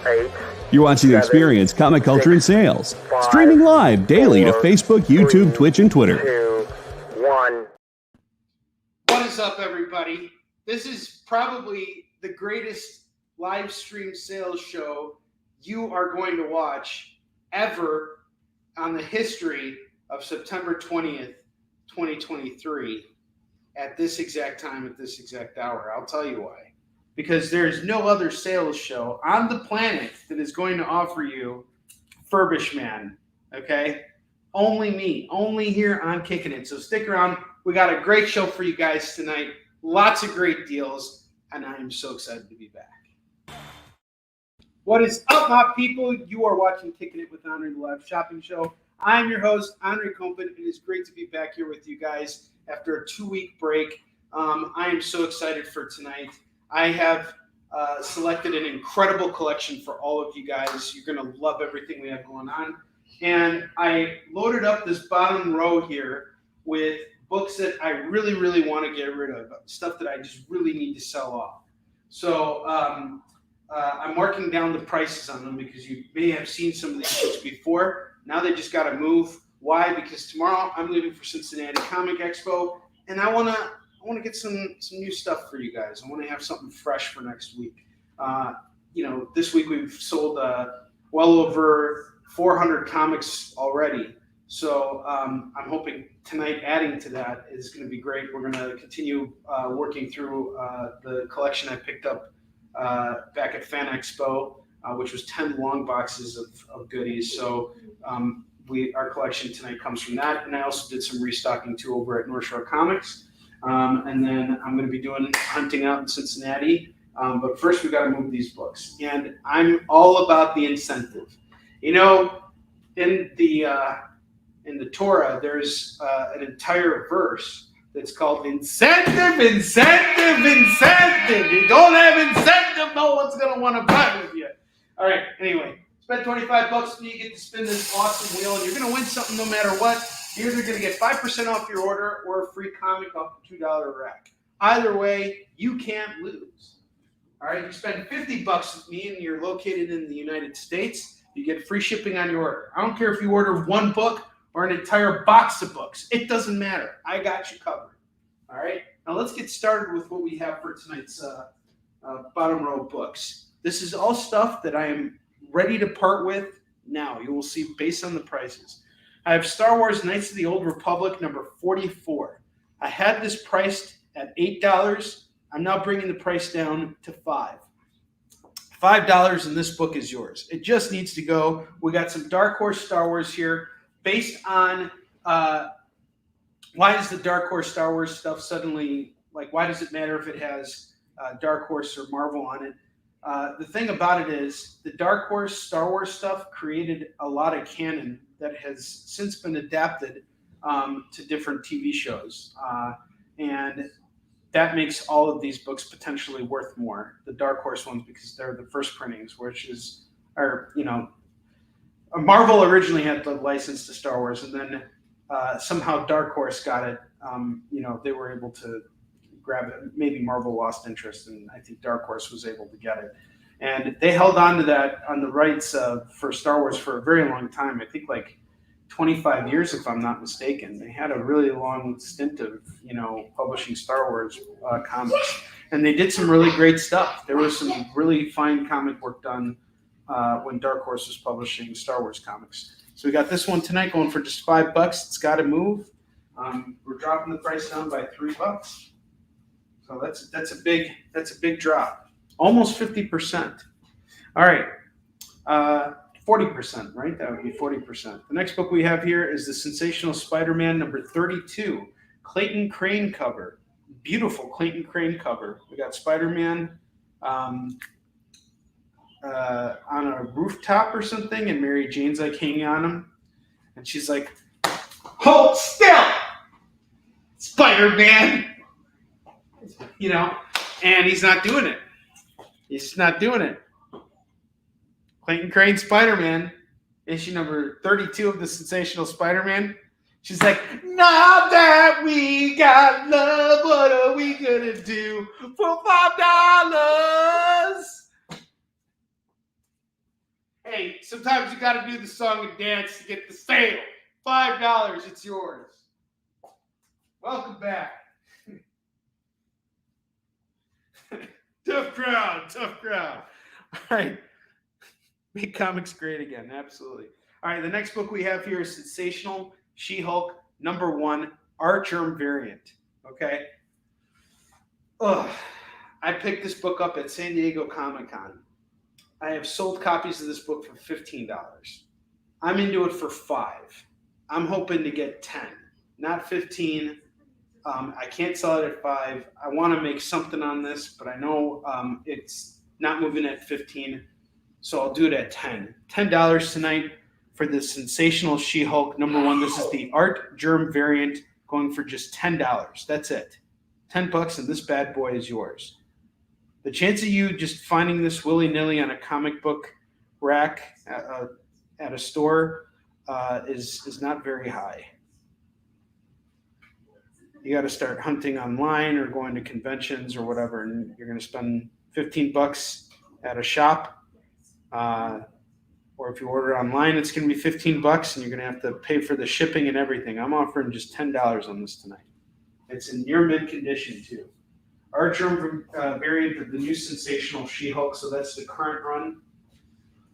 8. You're watching Experience Comic Culture and Sales. Streaming live daily to Facebook, YouTube, Twitch, and Twitter. 2, 1. What is up, everybody? This is probably the greatest live stream sales show you are going to watch ever on the history of September 20th, 2023 at this exact time, at this exact hour. I'll tell you why. Because there's no other sales show on the planet that is going to offer you Furbish Man, okay? Only me, only here on Kickin It. So stick around. We got a great show for you guys tonight. Lots of great deals, and I am so excited to be back. What is up, my people? You are watching Kickin It with Onrie, the live shopping show. I'm your host, Onrie Compan. It is great to be back here with you guys after a 2-week break. I am so excited for tonight. I have selected an incredible collection for all of you guys. You're going to love everything we have going on. And I loaded up this bottom row here with books that I really, really want to get rid of, stuff that I just really need to sell off. So I'm marking down the prices on them because you may have seen some of these books before. Now they just got to move. Why? Because tomorrow I'm leaving for Cincinnati Comic Expo, and I want to get some new stuff for you guys. I want to have something fresh for next week. This week we've sold well over 400 comics already. So I'm hoping tonight adding to that is going to be great. We're going to continue working through the collection I picked up back at Fan Expo, which was 10 long boxes of goodies. So our collection tonight comes from that. And I also did some restocking too over at North Shore Comics. And then I'm going to be doing hunting out in Cincinnati. But first, we've got to move these books. And I'm all about the incentive. You know, in the Torah, there's an entire verse that's called incentive, incentive, incentive. You don't have incentive, no one's going to want to buy with you. All right, anyway, spend $25 and you get to spin this awesome wheel, and you're going to win something no matter what. You're either going to get 5% off your order or a free comic off the $2 rack. Either way, you can't lose. All right, you spend $50 with me and you're located in the United States, you get free shipping on your order. I don't care if you order one book or an entire box of books. It doesn't matter. I got you covered. All right, now let's get started with what we have for tonight's bottom row books. This is all stuff that I am ready to part with now. You will see based on the prices. I have Star Wars Knights of the Old Republic, number 44. I had this priced at $8. I'm now bringing the price down to $5. $5 and this book is yours. It just needs to go. We got some Dark Horse Star Wars here based on why is the Dark Horse Star Wars stuff suddenly, like, why does it matter if it has Dark Horse or Marvel on it? The thing about it is the Dark Horse Star Wars stuff created a lot of canon that has since been adapted to different TV shows. And that makes all of these books potentially worth more. The Dark Horse ones, because they're the first printings, Marvel originally had the license to Star Wars, and then somehow Dark Horse got it. They were able to grab it. Maybe Marvel lost interest, and I think Dark Horse was able to get it. And they held on to that on the rights for Star Wars for a very long time. I think like 25 years, if I'm not mistaken. They had a really long stint of, publishing Star Wars comics. And they did some really great stuff. There was some really fine comic work done when Dark Horse was publishing Star Wars comics. So we got this one tonight going for just $5. It's got to move. We're dropping the price down by $3. So that's a big drop. Almost 50%. All right. 40%, right? That would be 40%. The next book we have here is The Sensational Spider-Man, number 32. Clayton Crane cover. Beautiful Clayton Crane cover. We got Spider-Man on a rooftop or something, and Mary Jane's like hanging on him. And she's like, "Hold still, Spider-Man!" And he's not doing it. He's not doing it. Clayton Crane Spider-Man, issue number 32 of The Sensational Spider-Man. She's like, "Now that we got love, what are we gonna do for $5?" Hey, sometimes you got to do the song and dance to get the sale. $5, it's yours. Welcome back. Tough crowd. All right. Make comics great again. Absolutely. All right. The next book we have here is Sensational She-Hulk #1 Art Germ Variant. Okay. Ugh. I picked this book up at San Diego Comic-Con. I have sold copies of this book for $15. I'm into it for $5. I'm hoping to get 10, not 15. I can't sell it at $5. I want to make something on this, but I know it's not moving at 15, so I'll do it at 10. $10 tonight for the Sensational She-Hulk #1. This is the Art Germ variant, going for just $10. That's it. $10, and this bad boy is yours. The chance of you just finding this willy-nilly on a comic book rack at a store is not very high. You got to start hunting online or going to conventions or whatever, and you're going to spend $15 at a shop. Or if you order online, it's going to be $15, and you're going to have to pay for the shipping and everything. I'm offering just $10 on this tonight. It's in near mint condition too. Art Germ variant of the new Sensational She-Hulk, so that's the current run.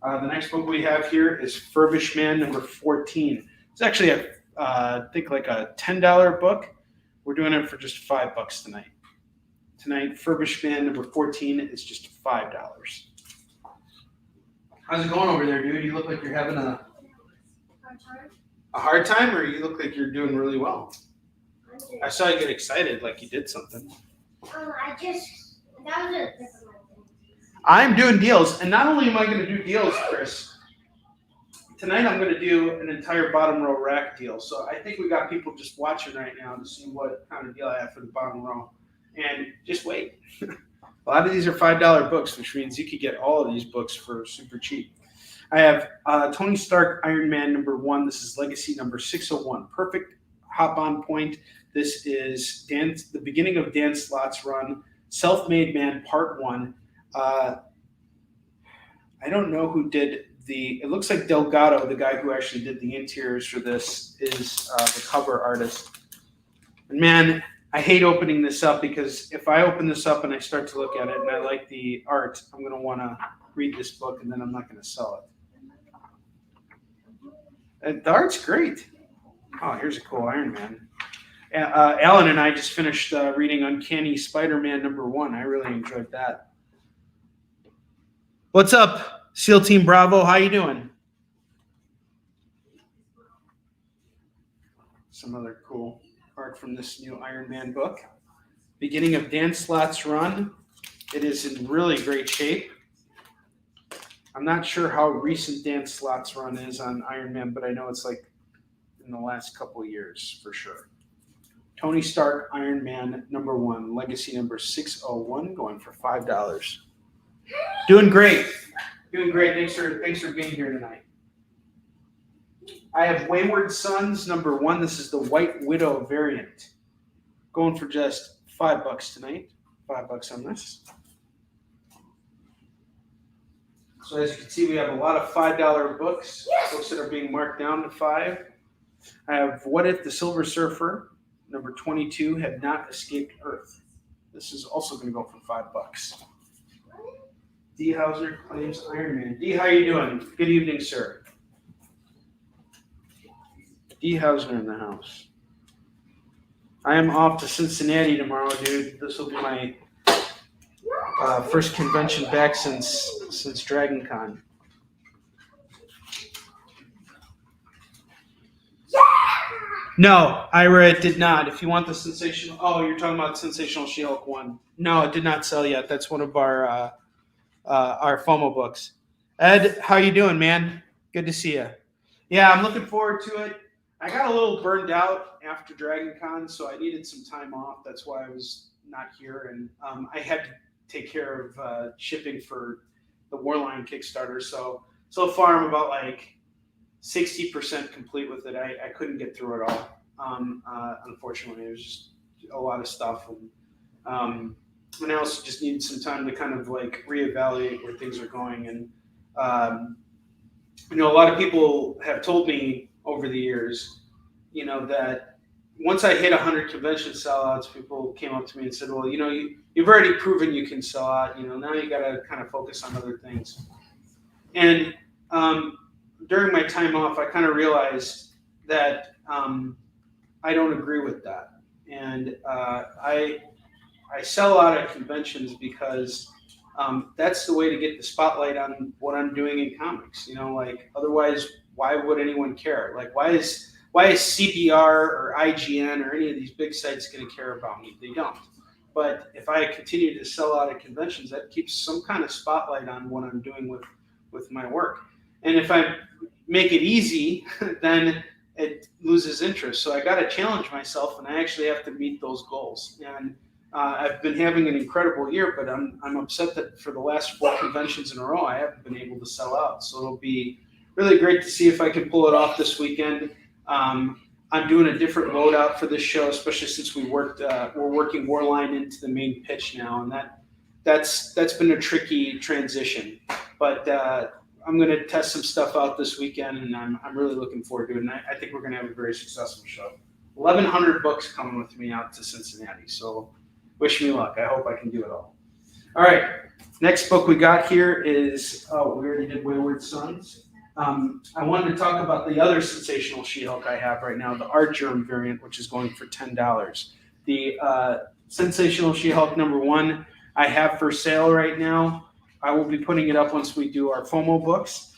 The next book we have here is Furbish Man #14. It's actually I think like a $10 book. We're doing it for just $5 tonight. Tonight, Furbish Man #14 is just $5. How's it going over there, dude? You look like you're having a hard time, or you look like you're doing really well? I saw you get excited, like you did something. That was a different thing. I'm doing deals, and not only am I going to do deals, Chris, tonight I'm going to do an entire bottom row rack deal. So I think we got people just watching right now to see what kind of deal I have for the bottom row. And just wait. A lot of these are $5 books, which means you could get all of these books for super cheap. I have Tony Stark Iron Man #1. This is Legacy number 601. Perfect hop on point. This is the beginning of Dan Slott's run. Self-Made Man Part 1. I don't know who did it looks like Delgado, the guy who actually did the interiors for this, is the cover artist. And man, I hate opening this up, because if I open this up and I start to look at it and I like the art, I'm going to want to read this book, and then I'm not going to sell it. The art's great. Oh, here's a cool Iron Man. Alan and I just finished reading Uncanny Spider-Man #1. I really enjoyed that. What's up, SEAL Team Bravo? How you doing? Some other cool art from this new Iron Man book. Beginning of Dan Slott's run. It is in really great shape. I'm not sure how recent Dan Slott's run is on Iron Man, but I know it's like in the last couple of years for sure. Tony Stark Iron Man #1, Legacy number 601, going for $5. Doing great. Thanks for being here tonight. I have Wayward Sons #1. This is the White Widow variant. Going for just $5 tonight. $5 on this. So as you can see, we have a lot of $5 books. Books that are being marked down to $5. I have What If the Silver Surfer #22 had not escaped Earth. This is also going to go for $5. D. Hauser claims Iron Man. D, how you doing? Good evening, sir. D. Hauser in the house. I am off to Cincinnati tomorrow, dude. This will be my first convention back since Dragon Con. No, Ira, it did not. If you want the sensational, you're talking about Sensational She-Hulk 1. No, it did not sell yet. That's one of our FOMO books. Ed, how you doing, man? Good to see you. Yeah, I'm looking forward to it. I got a little burned out after Dragon Con, so I needed some time off. That's why I was not here, and I had to take care of shipping for the Warline Kickstarter. So far, I'm about like 60% complete with it. I couldn't get through it all. Unfortunately, it was just a lot of stuff, and I also just needed some time to kind of like reevaluate where things are going. And a lot of people have told me over the years, that once I hit 100 convention sellouts, people came up to me and said, well, you've already proven you can sell out. Now you got to kind of focus on other things. And during my time off, I kind of realized that I don't agree with that. And I sell out at conventions because that's the way to get the spotlight on what I'm doing in comics. Otherwise, why would anyone care? Why is CBR or IGN or any of these big sites going to care about me? They don't. But if I continue to sell out at conventions, that keeps some kind of spotlight on what I'm doing with my work. And if I make it easy, then it loses interest. So I got to challenge myself, and I actually have to meet those goals. And I've been having an incredible year, but I'm upset that for the last 4 conventions in a row, I haven't been able to sell out. So it'll be really great to see if I can pull it off this weekend. I'm doing a different loadout for this show, especially since we're working Warline into the main pitch now, and that's been a tricky transition. But I'm going to test some stuff out this weekend, and I'm really looking forward to it. And I think we're going to have a very successful show. 1,100 books coming with me out to Cincinnati, so wish me luck. I hope I can do it all. All right, next book we got here is, we already did Wayward Sons. I wanted to talk about the other sensational She-Hulk I have right now, the Art Germ variant, which is going for $10. The sensational She-Hulk #1 I have for sale right now. I will be putting it up once we do our FOMO books.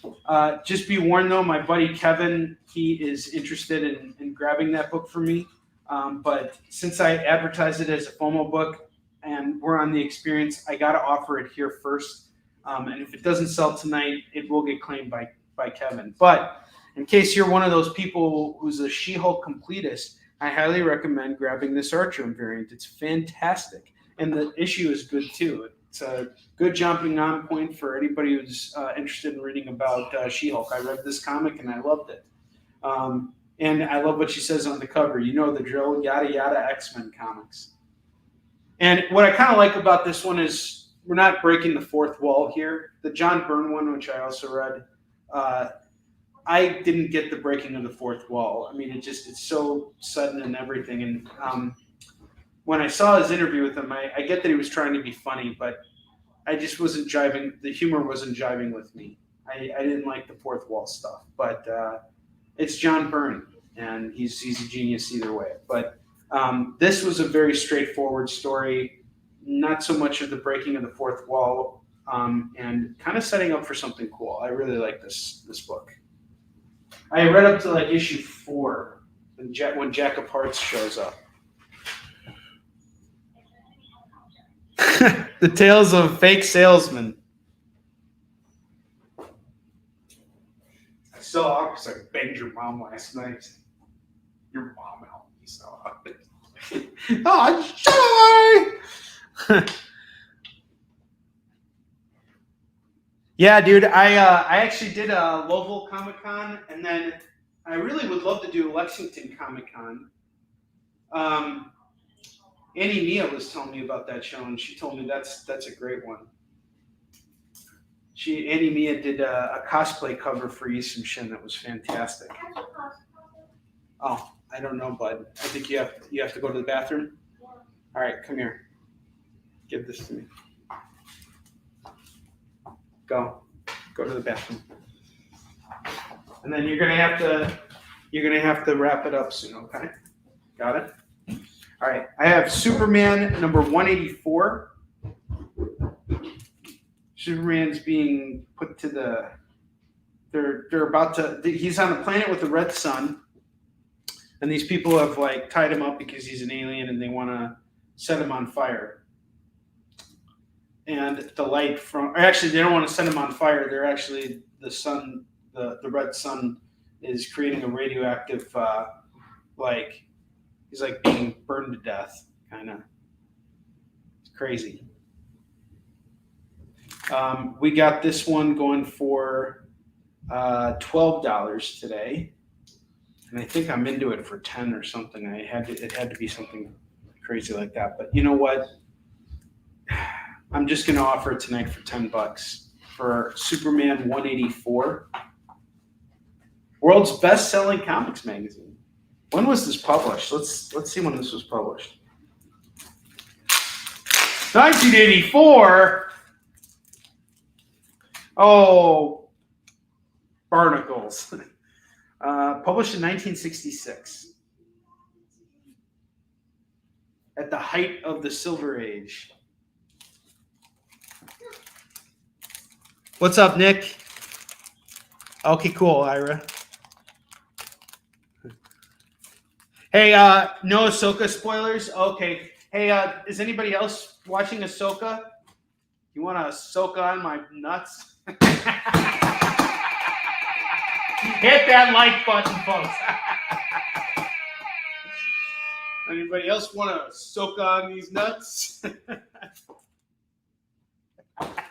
Just be warned, though, my buddy Kevin, he is interested in grabbing that book for me. But since I advertised it as a FOMO book and we're on the experience, I got to offer it here first. And if it doesn't sell tonight, it will get claimed by Kevin. But in case you're one of those people who's a She-Hulk completist, I highly recommend grabbing this Art Germ variant. It's fantastic. And the issue is good, too. It's a good jumping on point for anybody who's interested in reading about She-Hulk. I read this comic and I loved it. And I love what she says on the cover. You know the drill, yada, yada, X-Men comics. And what I kind of like about this one is we're not breaking the fourth wall here. The John Byrne one, which I also read, I didn't get the breaking of the fourth wall. I mean, it's so sudden and everything. And when I saw his interview with him, I get that he was trying to be funny, but I just wasn't jiving. The humor wasn't jiving with me. I didn't like the fourth wall stuff, but it's John Byrne, and he's a genius either way. But this was a very straightforward story, not so much of the breaking of the fourth wall, and kind of setting up for something cool. I really like this book. I read up to like issue 4 when Jack of Hearts shows up. The Tales of Fake Salesmen. I saw because I banged your mom last night. Your mom helped me so out. Oh, sorry. Yeah, dude. I actually did a Louisville Comic Con, and then I really would love to do Lexington Comic Con. Annie Mia was telling me about that show, and she told me that's a great one. Annie Mia did a cosplay cover for Easton Shin that was fantastic. Oh, I don't know, bud. I think you have to go to the bathroom. All right, come here. Give this to me. Go to the bathroom. And then you're gonna have to wrap it up soon, okay? Got it? All right, I have Superman #184. Superman's being put to they're about to, he's on a planet with a red sun, and these people have like tied him up because he's an alien and they want to set him on fire. And the light actually they don't want to set him on fire. They're actually, the sun, the red sun is creating a radioactive, he's like being burned to death, kind of. It's crazy. We got this one going for $12 today, and I think I'm into it for 10 or something. It had to be something crazy like that. But you know what? I'm just going to offer it tonight for $10 for Superman 184. World's best-selling comics magazine. When was this published? Let's see when this was published. 1984. Oh, barnacles. Published in 1966. At the height of the Silver Age. What's up, Nick? Okay, cool, Ira. Hey, no Ahsoka spoilers? Okay. Hey, is anybody else watching Ahsoka? You want to Ahsoka on my nuts? Hit that like button, folks. Anybody else want to Ahsoka on these nuts?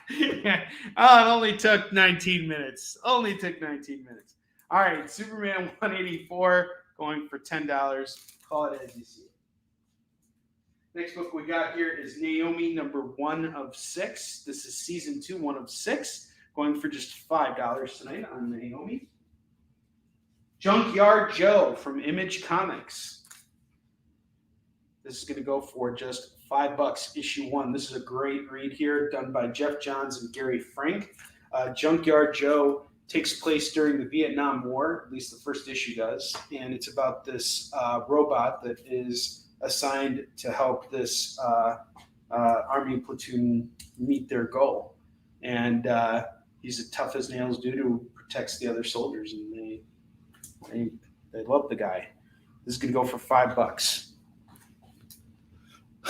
It only took 19 minutes. All right, Superman 184 going for $10. Call it as you see it. Next book we got here is Naomi number 1 of 6. This is season 2, 1 of 6, going for just $5 tonight on Naomi. Junkyard Joe from Image Comics. This is going to go for just $5, issue 1. This is a great read here, done by Jeff Johns and Gary Frank. Junkyard Joe takes place during the Vietnam War, at least the first issue does, and it's about this robot that is assigned to help this army platoon meet their goal. And he's a tough as nails dude who protects the other soldiers, and they love the guy. This is going to go for $5.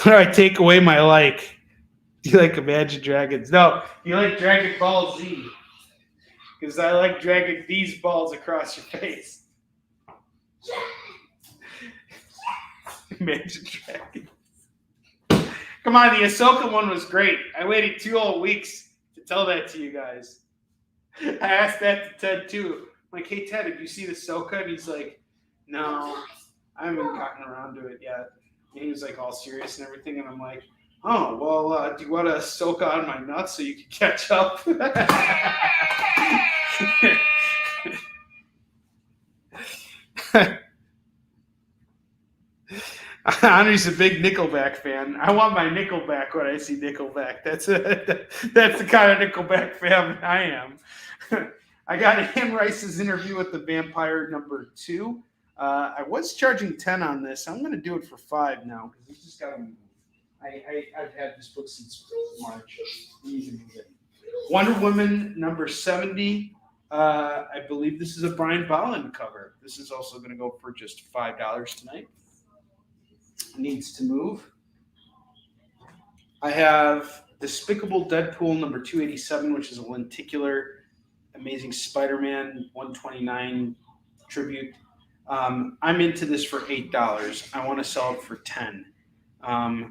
All right, take away my like. Do you like Imagine Dragons? No, you like Dragon Ball Z. Because I like dragging these balls across your face. Imagine Dragons. Come on, the Ahsoka one was great. I waited 2 whole weeks to tell that to you guys. I asked that to Ted too. I'm like, hey Ted, did you see the Ahsoka? And he's like, no, I haven't gotten around to it yet. And he was like all serious and everything. And I'm like, oh, well, do you want to soak on my nuts so you can catch up? Henry's a big Nickelback fan. I want my Nickelback when I see Nickelback. That's the kind of Nickelback fan I am. I got Anne Rice's interview with the Vampire number 2. I was charging 10 on this. I'm going to do it for 5 now because it's just got to move. I've had this book since March. Wonder Woman number 70. I believe this is a Brian Bolland cover. This is also going to go for just $5 tonight. Needs to move. I have Despicable Deadpool number 287, which is a lenticular Amazing Spider-Man 129 tribute. I'm into this for $8. I want to sell it for 10. I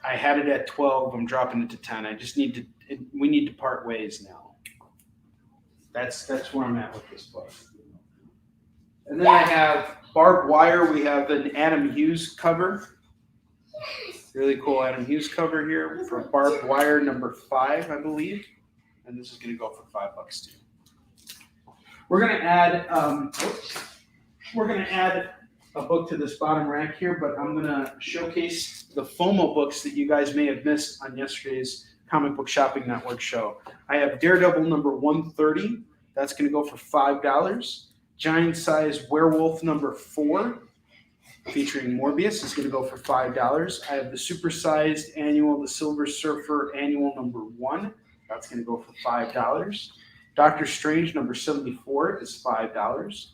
had it at 12. I'm dropping it to 10. I just need to. We need to part ways now. That's where I'm at with this book. And then I have Barbed Wire. We have an Adam Hughes cover. Really cool Adam Hughes cover here for Barbed Wire number 5, I believe. And this is going to go for $5 too. We're going to add. We're going to add a book to this bottom rack here, but I'm going to showcase the FOMO books that you guys may have missed on yesterday's Comic Book Shopping Network show. I have Daredevil number 130. That's going to go for $5. Giant Size Werewolf number 4, featuring Morbius, is going to go for $5. I have the Supersized Annual, the Silver Surfer Annual number 1. That's going to go for $5. Doctor Strange number 74 is $5.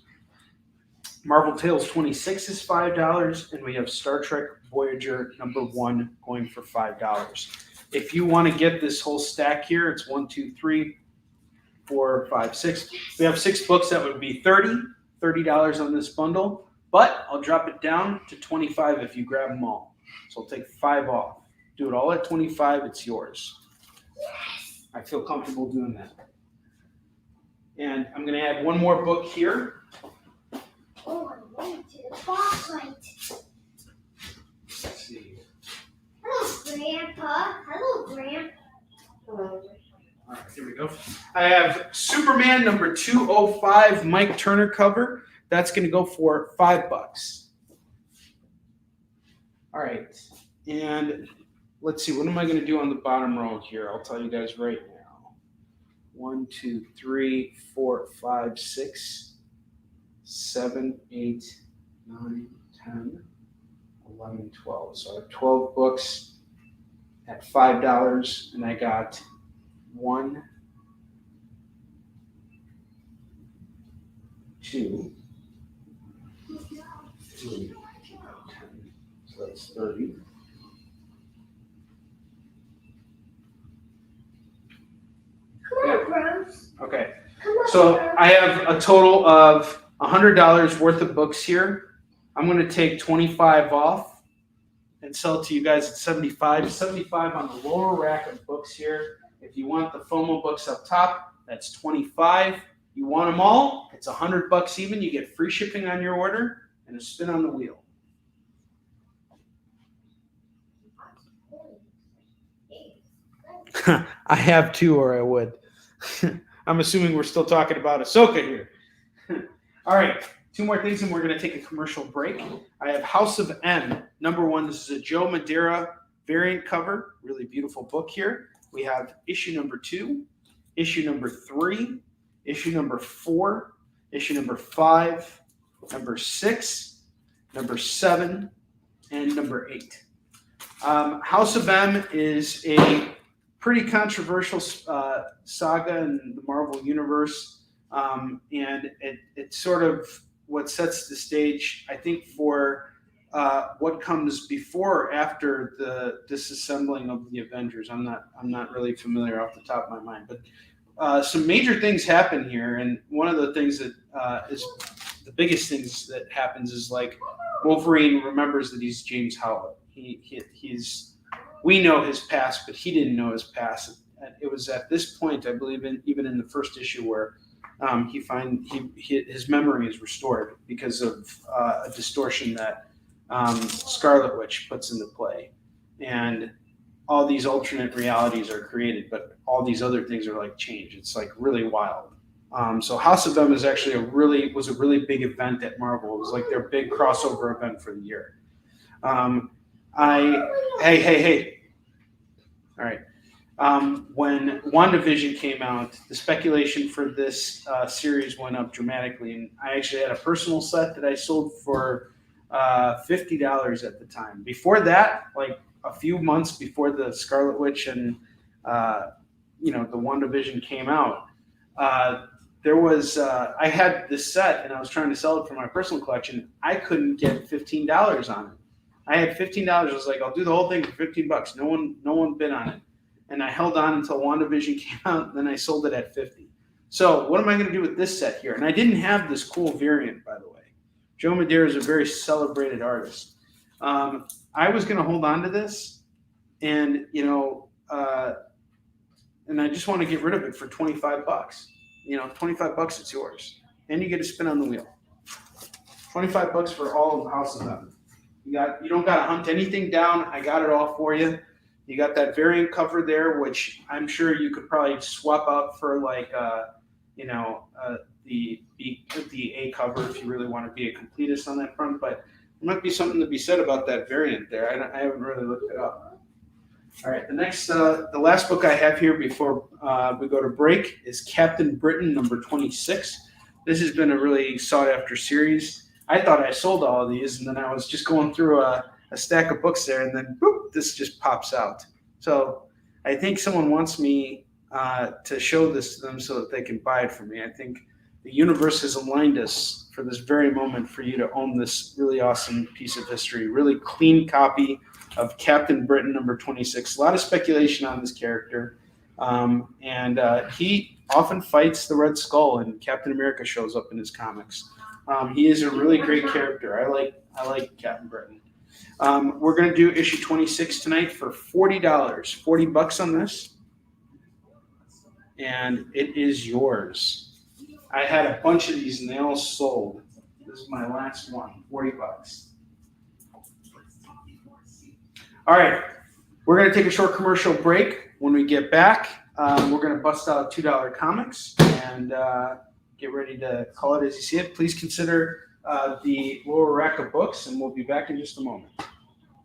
Marvel Tales 26 is $5, and we have Star Trek Voyager number 1 going for $5. If you want to get this whole stack here, it's 1, 2, 3, 4, 5, 6. We have 6 books that would be $30 on this bundle, but I'll drop it down to $25 if you grab them all. So I'll take 5 off. Do it all at $25, it's yours. I feel comfortable doing that. And I'm going to add one more book here. Oh, I'm going to the spotlight. Let's see. Hello, Grandpa. Hello, Grandpa. All right, here we go. I have Superman number 205 Mike Turner cover. That's going to go for $5. All right. And let's see. What am I going to do on the bottom row here? I'll tell you guys right now. 1, 2, 3, 4, 5, 6, 7, 8, 9, 10, 11, 12. So I have 12 books at $5, and I got 1, 2, 3, 10. So that's 30. Come on, bros. Okay. Come on, So bros. I have a total of $100 worth of books here. I'm going to take 25 off and sell it to you guys at 75. 75 on the lower rack of books here. If you want the FOMO books up top, that's 25. You want them all, it's $100 even. You get free shipping on your order and a spin on the wheel. I have two, or I would. I'm assuming we're still talking about Ahsoka here. All right, 2 more things, and we're going to take a commercial break. I have House of M, #1. This is a Joe Madeira variant cover. Really beautiful book here. We have issue number 2, issue number 3, issue number 4, issue number 5, number 6, number 7, and number 8. House of M is a pretty controversial saga in the Marvel Universe, and it's sort of what sets the stage, I think, for what comes before or after the disassembling of the Avengers. I'm not really familiar off the top of my mind, but some major things happen here, and one of the things that is the biggest things that happens is like Wolverine remembers that he's James Howlett. We know his past, but he didn't know his past. It was at this point, I believe, even in the first issue, where his memory is restored because of a distortion that Scarlet Witch puts into play, and all these alternate realities are created, but all these other things are like changed. It's like really wild. So House of M is actually was a really big event at Marvel. It was like their big crossover event for the year. Hey. All right. When WandaVision came out, the speculation for this series went up dramatically, and I actually had a personal set that I sold for $50 at the time. Before that, like a few months before the Scarlet Witch and the WandaVision came out, there was I had this set and I was trying to sell it for my personal collection. I couldn't get $15 on it. I had $15. I was like, I'll do the whole thing for $15. No one bid on it. And I held on until WandaVision came out, and then I sold it at $50. So what am I going to do with this set here? And I didn't have this cool variant, by the way. Joe Madeira is a very celebrated artist. I was going to hold on to this, and and I just want to get rid of it for $25. $25, it's yours, and you get a spin on the wheel. $25 for all of the House of M. You don't got to hunt anything down. I got it all for you. You got that variant cover there, which I'm sure you could probably swap out for like, the A cover if you really want to be a completist on that front. But there might be something to be said about that variant there. I haven't really looked it up. All right, the last book I have here before we go to break is Captain Britain #26. This has been a really sought after series. I thought I sold all of these, and then I was just going through a stack of books there, and then boop, this just pops out. So I think someone wants me to show this to them so that they can buy it for me. I think the universe has aligned us for this very moment for you to own this really awesome piece of history. Really clean copy of Captain Britain #26. A lot of speculation on this character. And he often fights the Red Skull, and Captain America shows up in his comics. He is a really great character. I like Captain Britain. We're going to do issue 26 tonight for $40. $40 on this, and it is yours. I had a bunch of these, and they all sold. This is my last one. $40. All right, we're going to take a short commercial break. When we get back, We're going to bust out $2 comics and get ready to call it as you see it. Please consider the lower rack of books, and we'll be back in just a moment.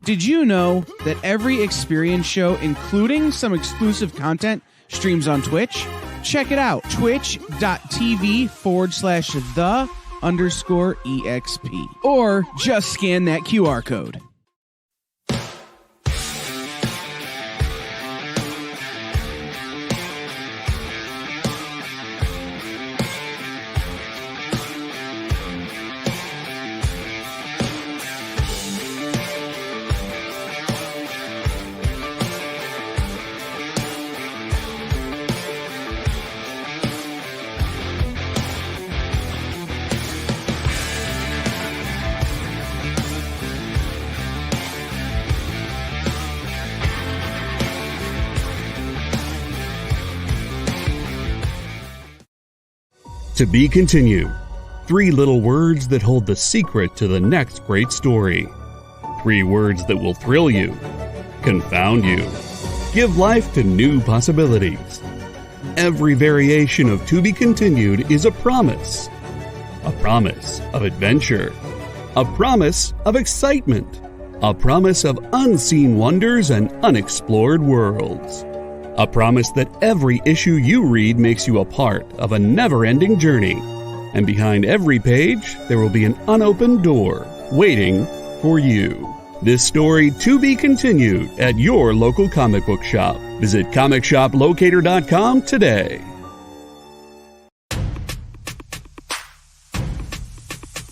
Did you know that every experience show, including some exclusive content, streams on Twitch? Check it out, twitch.tv/the_EXP. Or just scan that QR code. To be continued. 3 little words that hold the secret to the next great story. 3 words that will thrill you, confound you, give life to new possibilities. Every variation of To Be Continued is a promise. A promise of adventure. A promise of excitement. A promise of unseen wonders and unexplored worlds. A promise that every issue you read makes you a part of a never-ending journey. And behind every page, there will be an unopened door waiting for you. This story to be continued at your local comic book shop. Visit comicshoplocator.com today.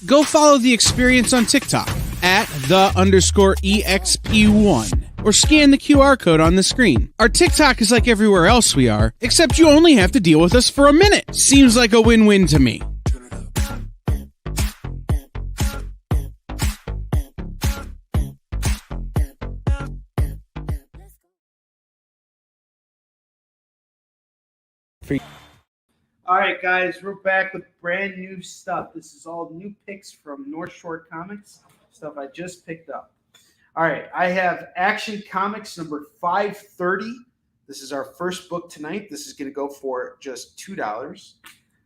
Go follow the experience on TikTok at @the_EXP1 or scan the QR code on the screen. Our TikTok is like everywhere else we are, except you only have to deal with us for a minute. Seems like a win-win to me. All right, guys, we're back with brand new stuff. This is all new picks from North Shore Comics, stuff I just picked up. All right, I have Action Comics number 530. This is our first book tonight. This is going to go for just $2.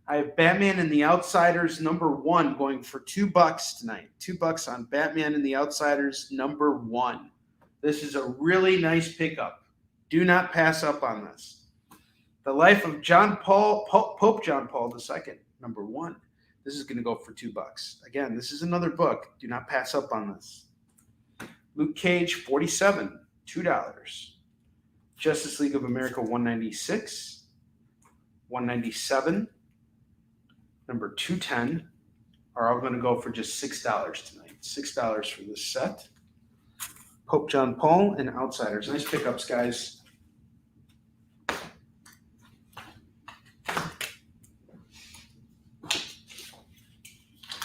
I have Batman and the Outsiders number 1 going for $2 tonight. $2 on Batman and the Outsiders number 1. This is a really nice pickup. Do not pass up on this. The Life of Pope John Paul II, number 1. This is going to go for $2. Again, this is another book. Do not pass up on this. Luke Cage 47, $2. Justice League of America 196, 197, number 210 are all going to go for just $6 tonight. $6 for this set. Pope John Paul and Outsiders. Nice pickups, guys.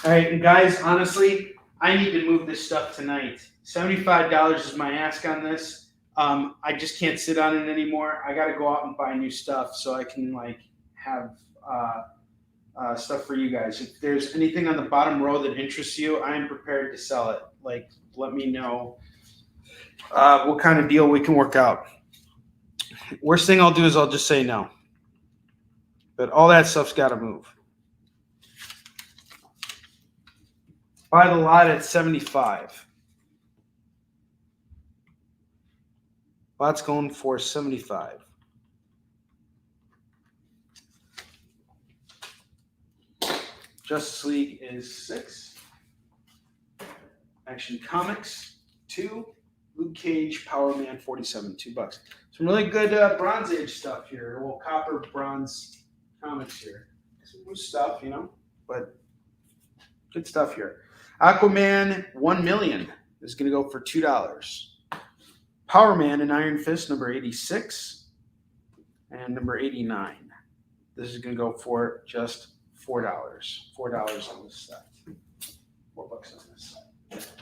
All right, and guys, honestly, I need to move this stuff tonight. $75 is my ask on this. I just can't sit on it anymore. I got to go out and buy new stuff so I can have stuff for you guys. If there's anything on the bottom row that interests you, I am prepared to sell it. Let me know what kind of deal we can work out. Worst thing I'll do is I'll just say no. But all that stuff's got to move. Buy the lot at 75. Lot's going for 75. Justice League is 6. Action Comics 2. Luke Cage Power Man 47, $2. Some really good Bronze Age stuff here. Well, copper bronze comics here. Some new stuff, but good stuff here. Aquaman 1 million is going to go for $2. Power Man and Iron Fist number 86 and number 89. This is going to go for just $4. $4 on this set. $4 on this set.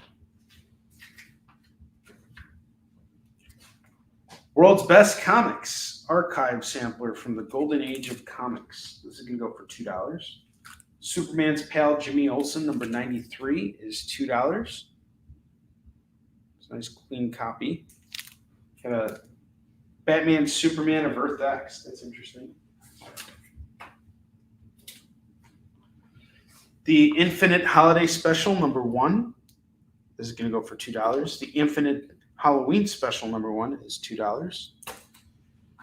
World's Best Comics archive sampler from the golden age of comics. This is going to go for $2. Superman's pal Jimmy Olsen, number 93, is $2. It's a nice clean copy. Got a Batman, Superman of Earth X. That's interesting. The Infinite Holiday Special #1. This is going to go for $2. The Infinite Halloween Special #1 is $2.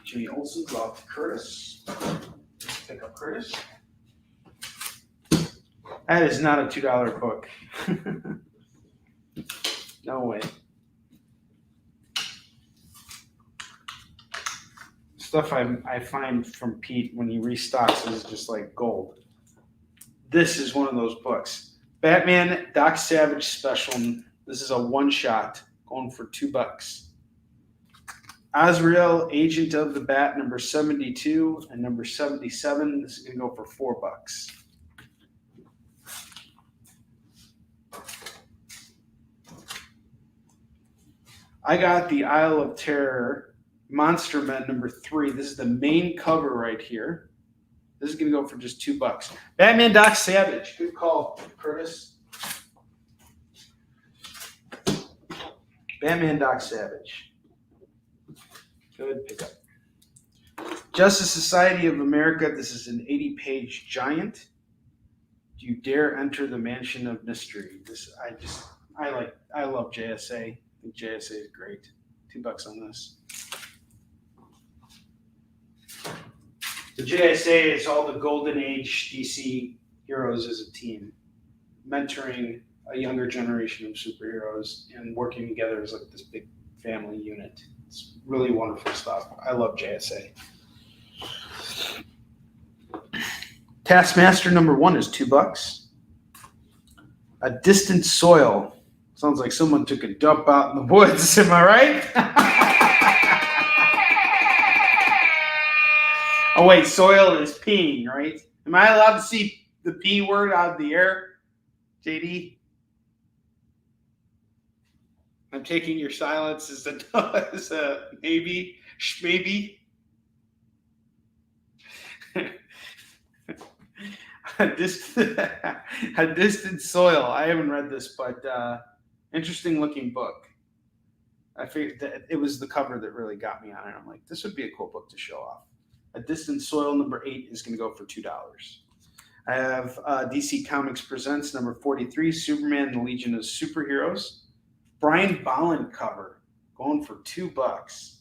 Jimmy Olsen's off to Curtis. Pick up Curtis. That is not a $2 book. No way. Stuff I find from Pete when he restocks is just like gold. This is one of those books. Batman Doc Savage Special. This is a one-shot going for $2. Azrael Agent of the Bat #72 and #77. This is going to go for $4. I got the Isle of Terror Monster Men #3. This is the main cover right here. This is going to go for just $2. Batman Doc Savage. Good call, Curtis. Batman Doc Savage. Good pickup. Justice Society of America. This is an 80-page giant. Do you dare enter the Mansion of Mystery? I love JSA. I think JSA is great. $2 on this. The JSA is all the Golden Age DC heroes as a team, mentoring a younger generation of superheroes and working together as like this big family unit. It's really wonderful stuff. I love JSA. Taskmaster #1 is $2. A Distant Soil. Sounds like someone took a dump out in the woods. Am I right? Oh, wait. Soil is peeing, right? Am I allowed to see the P word out of the air, JD? I'm taking your silence as a maybe. Maybe. A Distant Soil. I haven't read this, but interesting looking book. I figured that it was the cover that really got me on it. I'm like, this would be a cool book to show off. A Distant Soil #8 is going to go for $2. I have DC Comics Presents #43, Superman and the Legion of Superheroes. Brian Bolland cover, going for $2.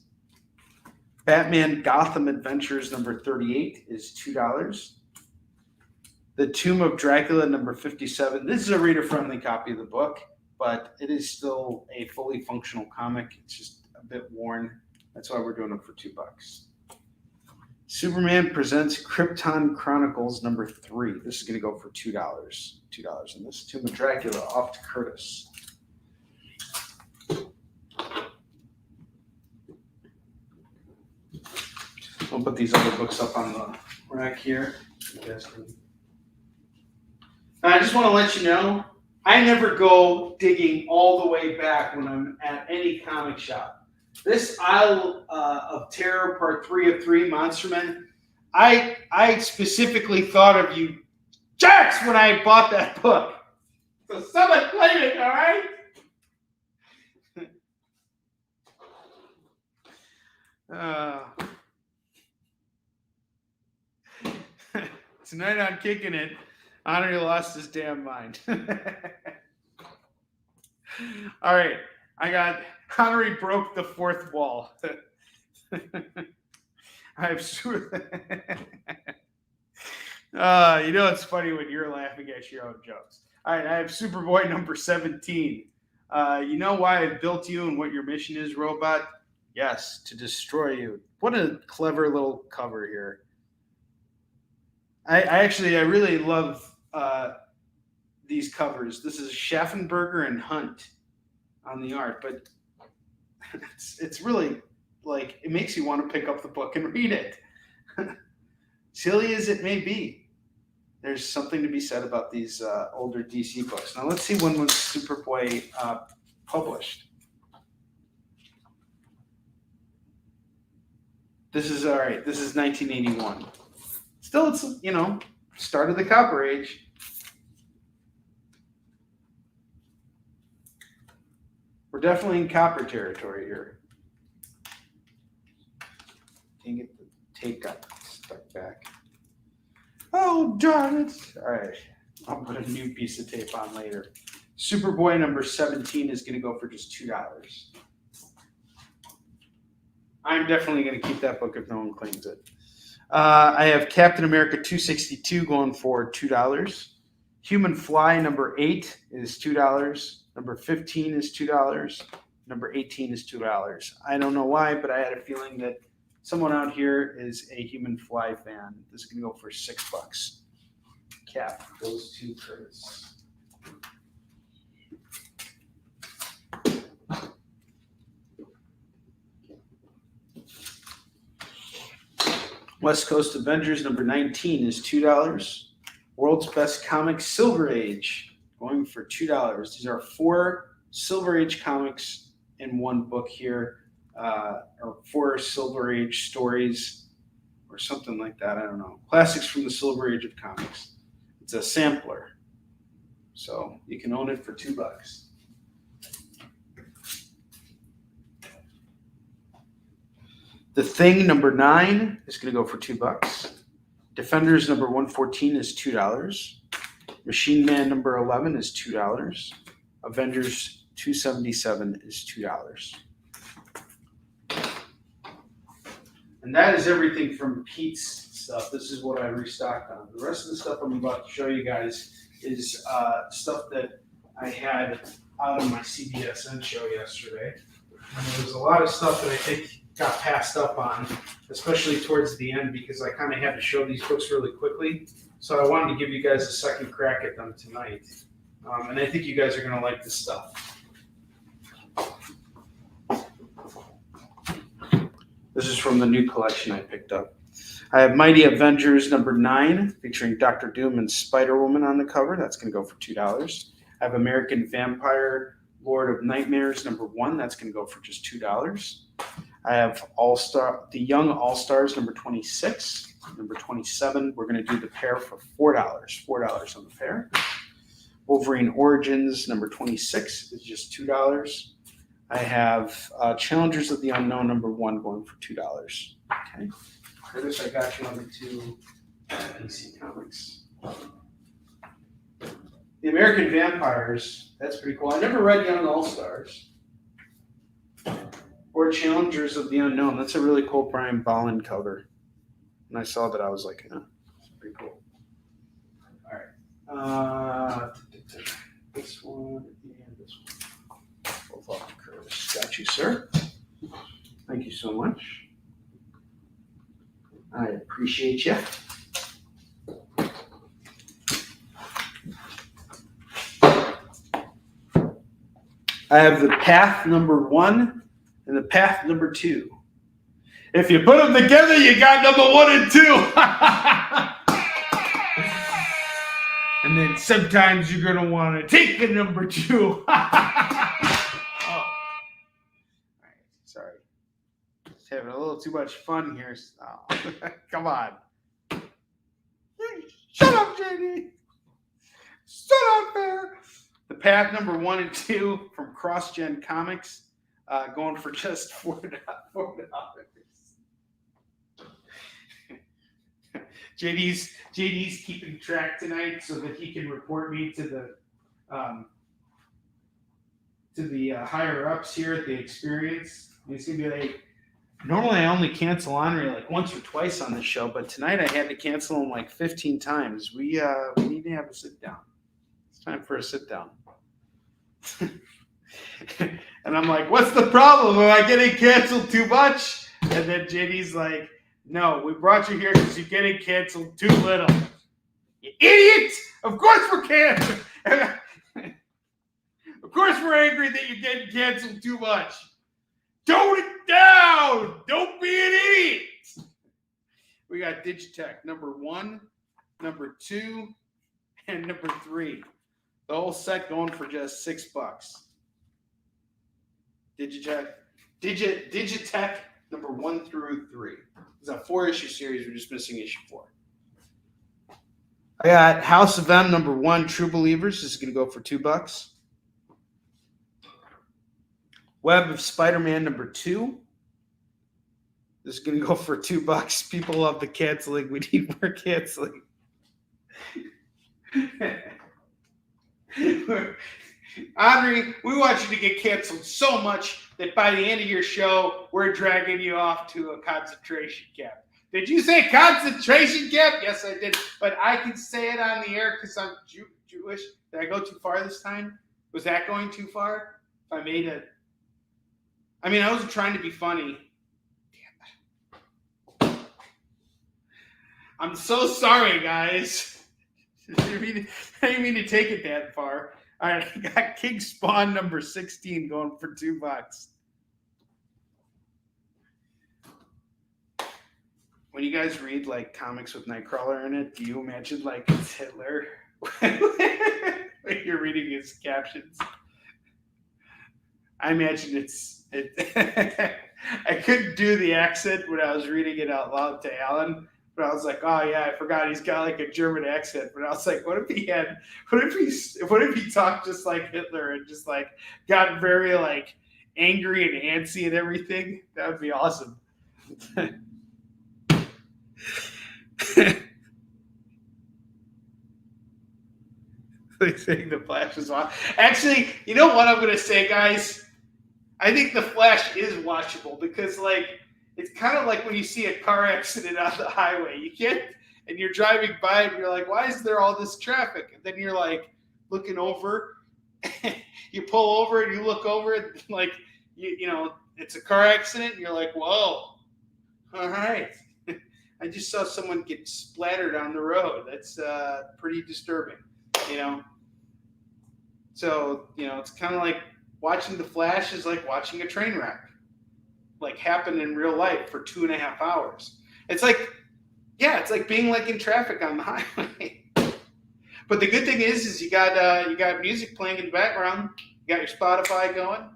Batman Gotham Adventures #38 is $2. The Tomb of Dracula #57. This is a reader-friendly copy of the book, but it is still a fully functional comic. It's just a bit worn. That's why we're doing it for $2. Superman Presents Krypton Chronicles #3. This is going to go for $2. $2 on this. Tomb of Dracula off to Curtis. I'll put these other books up on the rack here. I just want to let you know, I never go digging all the way back when I'm at any comic shop. This Isle of Terror Part 3 of 3, Monster Men, I specifically thought of you, jerks, when I bought that book. So someone claim it, all right? Tonight on Kickin' It, Onrie lost his damn mind. All right, I got Onrie broke the fourth wall. It's funny when you're laughing at your own jokes. All right, I have Superboy #17. You know why I built you and what your mission is, robot? Yes, to destroy you. What a clever little cover here. I really love these covers. This is Schaffenberger and Hunt on the art, but it's really like, it makes you want to pick up the book and read it. Silly as it may be, there's something to be said about these older DC books. Now let's see, when was Superboy published? This is 1981. Still, it's, start of the Copper Age. We're definitely in copper territory here. Dang it, the tape got stuck back. Oh, darn it. All right, I'll put a new piece of tape on later. Superboy number 17 is going to go for just $2. I'm definitely going to keep that book if no one claims it. I have Captain America 262 going for $2. Human Fly number 8 is $2. Number 15 is $2. Number 18 is $2. I don't know why, but I had a feeling that someone out here is a Human Fly fan. This is going to go for $6. Cap those two crates. West Coast Avengers number 19 is $2. World's Best Comics Silver Age going for $2. These are 4 Silver Age comics in one book here, or 4 Silver Age stories or something like that. I don't know. Classics from the Silver Age of comics. It's a sampler, so you can own it for $2. The Thing number 9 is going to go for $2. Defenders number 114 is $2. Machine Man number 11 is $2. Avengers 277 is $2. And that is everything from Pete's stuff. This is what I restocked on. The rest of the stuff I'm about to show you guys is stuff that I had out on my CBSN show yesterday. And there was a lot of stuff that I think got passed up on, especially towards the end, because I kind of had to show these books really quickly. So I wanted to give you guys a second crack at them tonight. And I think you guys are going to like this stuff. This is from the new collection I picked up. I have Mighty Avengers number 9, featuring Dr. Doom and Spider-Woman on the cover. That's going to go for $2. I have American Vampire Lord of Nightmares number 1. That's going to go for just $2. I have the Young All-Stars number 26. Number 27, we're going to do the pair for $4. $4 on the pair. Wolverine Origins number 26 is just $2. I have Challengers of the Unknown number 1 going for $2. Okay. Curtis, I got you on the 2 DC Comics. The American Vampires, that's pretty cool. I never read Young All-Stars. Or Challengers of the Unknown. That's a really cool Brian Bolland cover. And I saw that, I was like, it's pretty cool. All right. This one and this one. Both off the curves. Got you, sir. Thank you so much. I appreciate you. I have the Path number 1 and the Path number 2. If you put them together, you got number 1 and 2. And then sometimes you're going to want to take the number 2. Oh. All right, sorry. Just having a little too much fun here. Oh. Come on. Shut up, JD. Shut up there. The Path number 1 and 2 from CrossGen Comics, going for just $4. JD's keeping track tonight so that he can report me to the higher ups here at the Experience. He's gonna be like, normally I only cancel Onrie like once or twice on this show, but tonight I had to cancel him like 15 times. We need to have a sit down. It's time for a sit down. And I'm like, what's the problem? Am I getting canceled too much? And then JD's like, no, we brought you here because you're getting canceled too little. You idiot! Of course we're canceled. Of course we're angry that you're getting canceled too much. Tone it down. Don't be an idiot. We got Digitech number 1, number 2, and number 3. The whole set going for just $6. Digitech number 1 through 3. It's a 4-issue series. We're just missing issue 4. I got House of M number 1, True Believers. This is going to go for $2. Web of Spider-Man number 2. This is going to go for $2. People love the canceling. We need more canceling. Onrie, we want you to get canceled so much that by the end of your show, we're dragging you off to a concentration camp. Did you say concentration camp? Yes, I did. But I can say it on the air because I'm Jewish. Did I go too far this time? Was that going too far? If I made it. I mean, I wasn't trying to be funny. Damn it. I'm so sorry, guys. I didn't mean to take it that far. All right, I got King Spawn number 16 going for $2. When you guys read like comics with Nightcrawler in it, do you imagine like it's Hitler when you're reading his captions? I imagine it's. I couldn't do the accent when I was reading it out loud to Alan, but I was like, oh yeah, I forgot he's got like a German accent. But I was like, what if he talked just like Hitler and just like got very like angry and antsy and everything? That would be awesome. They think the Flash is on. Actually, you know what I'm going to say, guys? I think the Flash is watchable because, like, it's kind of like when you see a car accident on the highway. You can't, and you're driving by and you're like, why is there all this traffic? And then you're like looking over. You pull over and you look over and like, you know, it's a car accident. And you're like, whoa, all right. I just saw someone get splattered on the road. That's pretty disturbing, you know. So, you know, it's kind of like watching The Flash is like watching a train wreck, like happen in real life for 2.5 hours. It's like, yeah, it's like being like in traffic on the highway. But the good thing is you got music playing in the background. You got your Spotify going.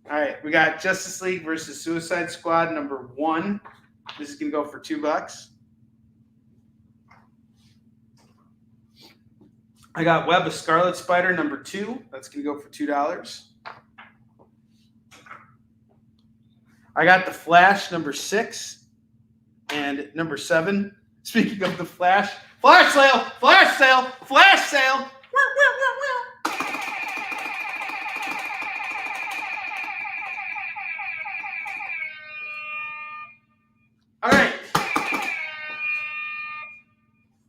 All right, we got Justice League versus Suicide Squad number 1. This is gonna go for $2. I got Web of Scarlet Spider number 2. That's gonna go for $2. I got The Flash number 6 and number 7. Speaking of The Flash, flash sale, flash sale, flash sale. All right.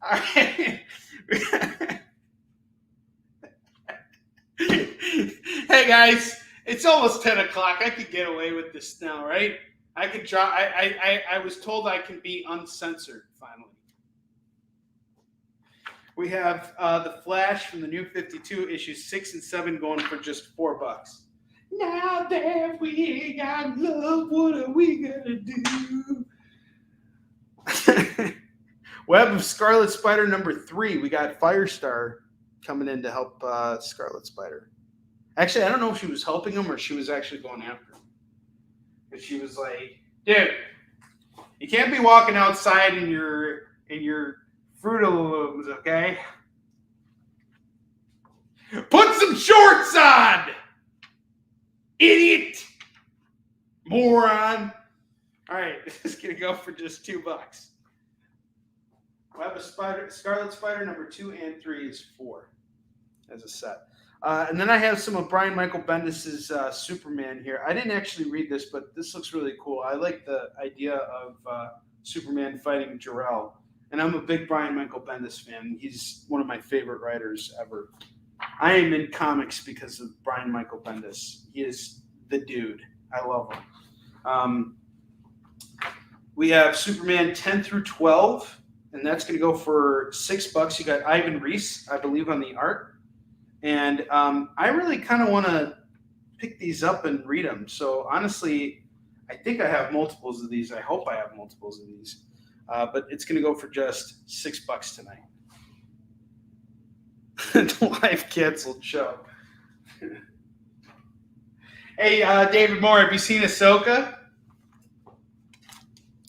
All right. Hey guys, it's almost 10 o'clock. I could get away with this now, right? I could draw. I was told I can be uncensored finally. We have The Flash from the New 52 issues 6 and 7 going for just $4. Now that we got love, what are we gonna do? Web of Scarlet Spider number 3. We got Firestar coming in to help Scarlet Spider. Actually, I don't know if she was helping him or she was actually going after him. But she was like, dude, you can't be walking outside in your Fruit Looms, okay? Put some shorts on! Idiot! Moron! All right, this is going to go for just $2. Web of Scarlet Spider number 2 and 3 is 4 as a set. And then I have some of Brian Michael Bendis' Superman here. I didn't actually read this, but this looks really cool. I like the idea of Superman fighting Jor-El. And I'm a big Brian Michael Bendis fan. He's one of my favorite writers ever. I am in comics because of Brian Michael Bendis. He is the dude. I love him. We have Superman 10 through 12, and that's going to go for $6. You got Ivan Reis, I believe, on the art. And I really kind of want to pick these up and read them. So honestly, I think I have multiples of these. I hope I have multiples of these. But it's going to go for just $6 tonight. The live canceled show. Hey, David Moore, have you seen Ahsoka?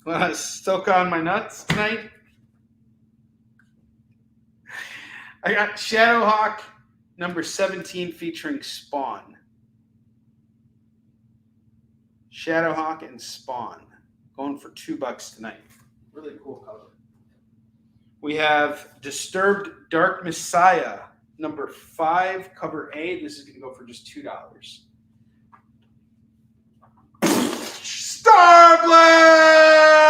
Ahsoka on my nuts tonight? I got Shadowhawk number 17 featuring Spawn. Shadowhawk and Spawn. Going for $2 tonight. Really cool cover. We have Disturbed Dark Messiah, number 5, cover A. This is going to go for just $2. Star Blast!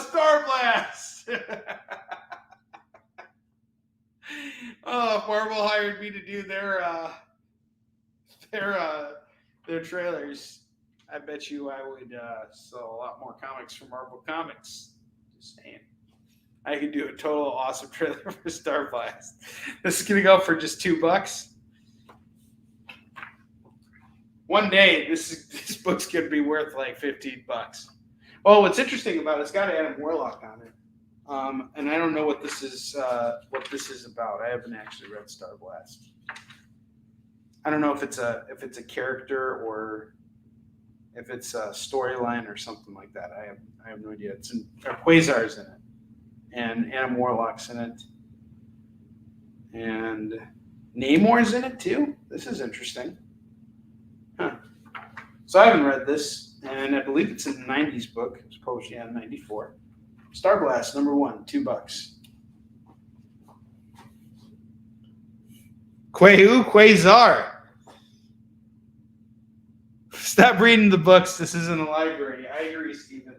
Star Blast! Oh, if Marvel hired me to do their trailers, I bet you I would sell a lot more comics from Marvel Comics. Just saying. I could do a total awesome trailer for Star Blast. This is gonna go for just $2. One day, this book's gonna be worth like $15. Oh, what's interesting about it's got Adam Warlock on it, and I don't know what this is about. I haven't actually read Star Blast. I don't know if it's a character or if it's a storyline or something like that. I have no idea. Quasar's in it, and Adam Warlock's in it, and Namor's in it too. This is interesting. Huh. So I haven't read this, and I believe it's a 90s book. It was published in 94. Star Blast, number 1, $2. Quasar. Stop reading the books. This isn't a library. I agree, Stephen.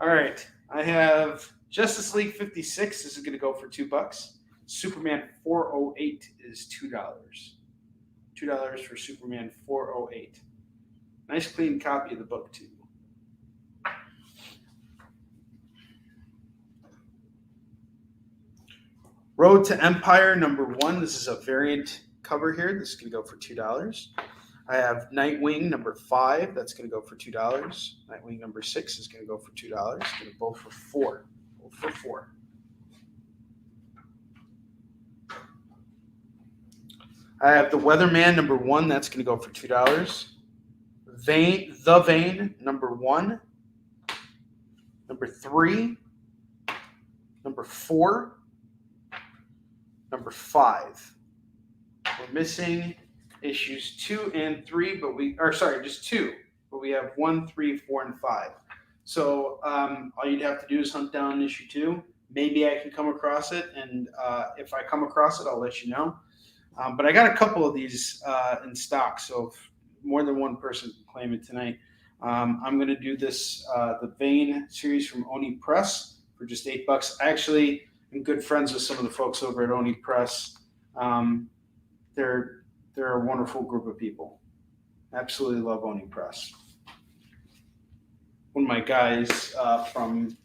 All right. I have Justice League 56. This is going to go for $2. Superman 408 is $2. $2 for Superman 408. Nice clean copy of the book, too. Road to Empire, number 1. This is a variant cover here. This is going to go for $2. I have Nightwing, number 5. That's going to go for $2. Nightwing, number 6 is going to go for $2. Going to both for 4. Both for 4. I have The Weatherman, number 1. That's going to go for $2. The Vein, number 1. Number 3. Number 4. Number 5. We're missing issues 2 and 3, just 2. But we have 1, 3, 4, and 5. So all you'd have to do is hunt down issue 2. Maybe I can come across it, and if I come across it, I'll let you know. But I got a couple of these in stock, so if more than one person can claim it tonight, I'm going to do this, the Vein series from Onrie Press for just $8. I actually am good friends with some of the folks over at Onrie Press. They're a wonderful group of people. Absolutely love Onrie Press. One of my guys from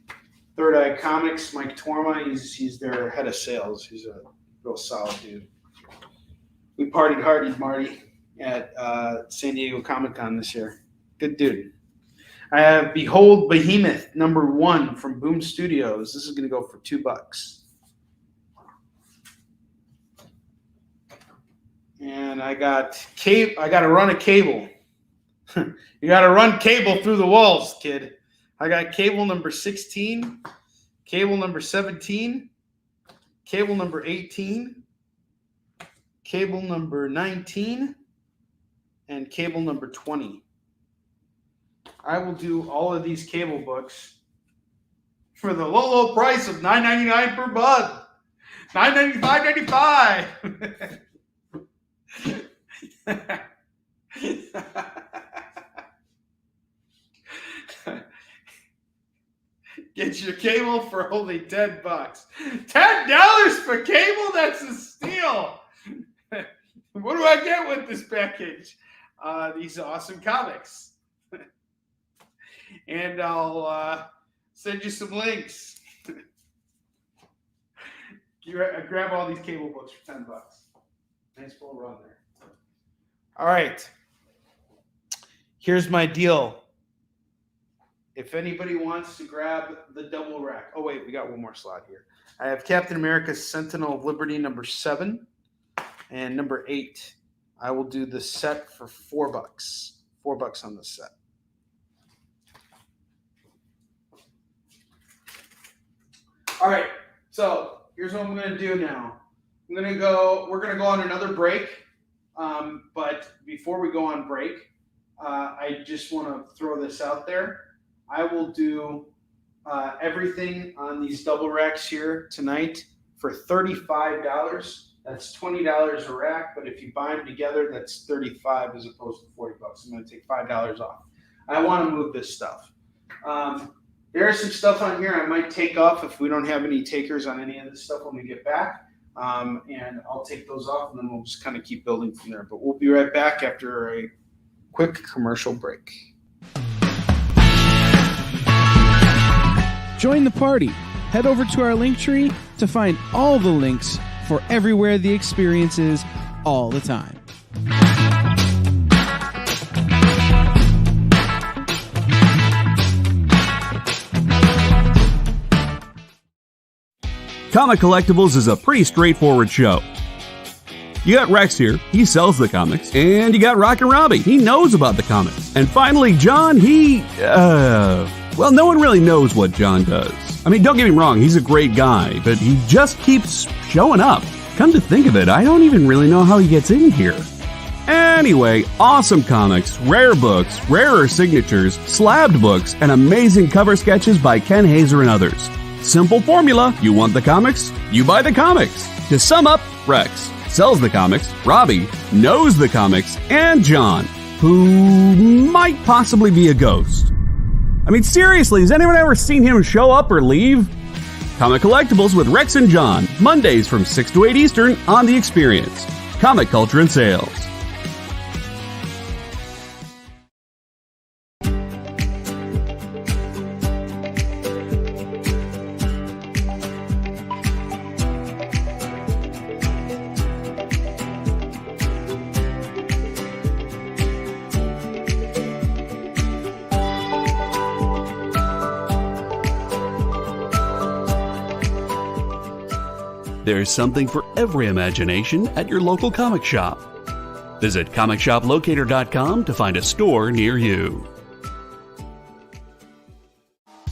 Third Eye Comics, Mike Torma, he's their head of sales. He's a real solid dude. We partied hard, Marty, at San Diego Comic-Con this year. Good dude. I have Behold Behemoth, number 1 from Boom Studios. This is going to go for $2. And I got to run a cable. You got to run cable through the walls, kid. I got cable number 16, cable number 17, cable number 18, cable number 19, and cable number 20. I will do all of these cable books for the low price of $9.99 per month. $9.95.95. Get your cable for only $10. $10 for cable? That's a steal. What do I get with this package? These awesome comics. And I'll send you some links. Grab all these cable books for $10. Nice full run there. All right. Here's my deal. If anybody wants to grab the double rack. Oh, wait, we got one more slot here. I have Captain America's Sentinel of Liberty number 7 and number 8. I will do the set for $4. $4 on the set. All right. So here's what I'm going to do now. We're gonna go on another break. But before we go on break, I just want to throw this out there. I will do everything on these double racks here tonight for $35. That's $20 a rack, but if you buy them together, that's $35 as opposed to $40. I'm going to take $5 off. I want to move this stuff. There is some stuff on here I might take off if we don't have any takers on any of this stuff when we get back. And I'll take those off, and then we'll just kind of keep building from there. But we'll be right back after a quick commercial break. Join the party. Head over to our link tree to find all the links for everywhere the experience is all the time. Comic Collectibles is a pretty straightforward show. You got Rex here, he sells the comics, and you got Rockin' Robbie, he knows about the comics. And finally, John, well, no one really knows what John does. I mean, don't get me wrong, he's a great guy, but he just keeps showing up. Come to think of it, I don't even really know how he gets in here. Anyway, awesome comics, rare books, rarer signatures, slabbed books, and amazing cover sketches by Ken Hazer and others. Simple formula, you want the comics, you buy the comics. To sum up, Rex sells the comics, Robbie knows the comics, and John, who might possibly be a ghost. I mean, seriously, has anyone ever seen him show up or leave? Comic Collectibles with Rex and John, Mondays from 6 to 8 Eastern on The Experience. Comic Culture and Sales. There's something for every imagination at your local comic shop. Visit comicshoplocator.com to find a store near you.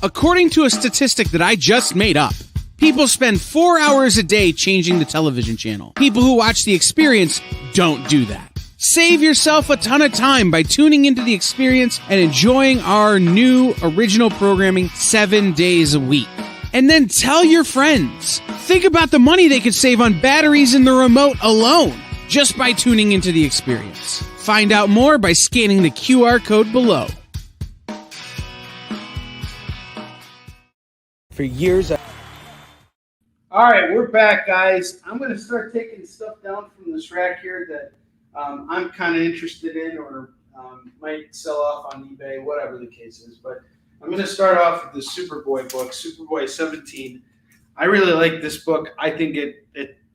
According to a statistic that I just made up, people spend 4 hours a day changing the television channel. People who watch The Experience don't do that. Save yourself a ton of time by tuning into The Experience and enjoying our new original programming 7 days a week. And then tell your friends. Think about the money they could save on batteries in the remote alone just by tuning into The Experience. Find out more by scanning the QR code below. For years, All right, we're back, guys. I'm going to start taking stuff down from this rack here that I'm kind of interested in or might sell off on eBay, whatever the case is. But I'm going to start off with the Superboy book, Superboy 17. I really like this book. I think it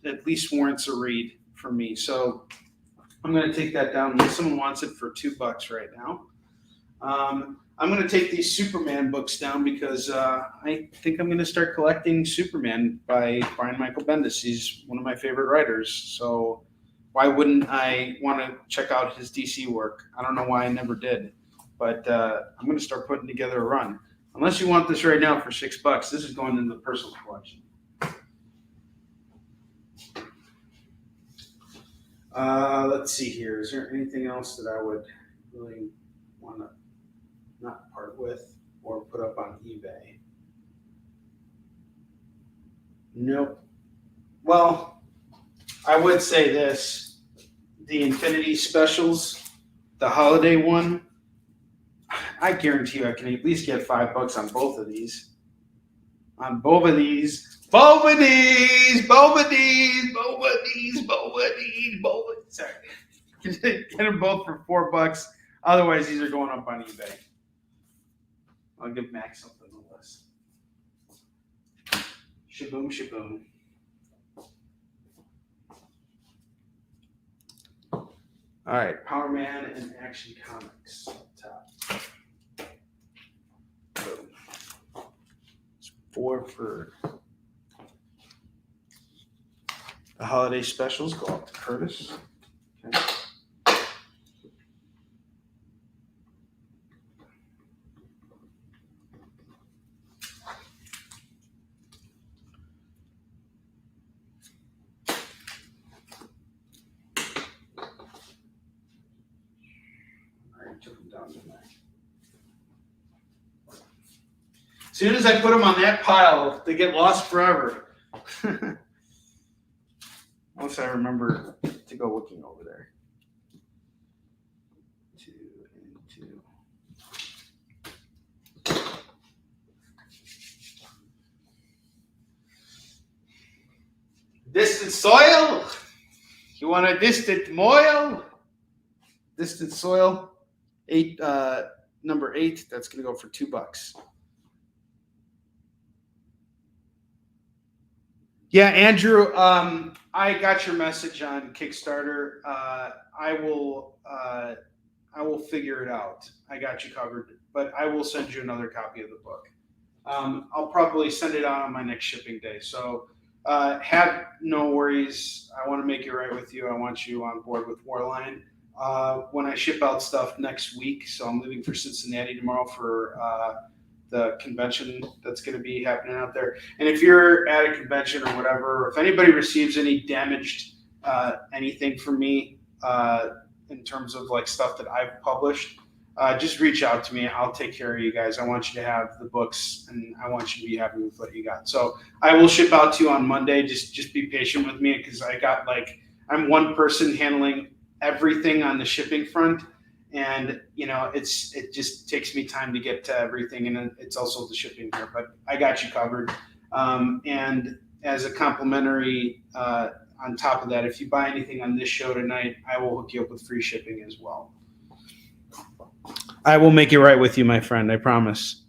at least warrants a read for me. So I'm going to take that down. Unless someone wants it for $2 right now. I'm going to take these Superman books down because I think I'm going to start collecting Superman by Brian Michael Bendis. He's one of my favorite writers. So why wouldn't I want to check out his DC work? I don't know why I never did. But I'm going to start putting together a run. Unless you want this right now for $6, this is going into the personal collection. Let's see here. Is there anything else that I would really want to not part with or put up on eBay? Nope. Well, I would say this. The Infinity Specials, the holiday one, I guarantee you I can at least get $5 on both of these. On both of these. Sorry. Get them both for $4. Otherwise, these are going up on eBay. I'll give Max something to list. Shaboom, shaboom. All right, Power Man and Action Comics up top. Boom. It's 4 for the holiday specials. Go up to Curtis. Okay. took them down, didn't I? As soon as I put them on that pile, they get lost forever. Once I remember to go looking over there. 2 and 2. Distant soil? You want a distant moil? Distant soil, number 8. That's gonna go for $2. Yeah, Andrew. I got your message on Kickstarter. I will figure it out. I got you covered, but I will send you another copy of the book. I'll probably send it out on my next shipping day. So have no worries. I want to make it right with you. I want you on board with Warline. When I ship out stuff next week, so I'm leaving for Cincinnati tomorrow for the convention that's going to be happening out there. And if you're at a convention or whatever, if anybody receives any damaged anything from me in terms of like stuff that I've published, just reach out to me. I'll take care of you guys. I want you to have the books, and I want you to be happy with what you got. So I will ship out to you on Monday. Just be patient with me, because I'm one person handling everything on the shipping front. And, it just takes me time to get to everything. And it's also the shipping here, but I got you covered. And as a complimentary, on top of that, if you buy anything on this show tonight, I will hook you up with free shipping as well. I will make it right with you, my friend. I promise.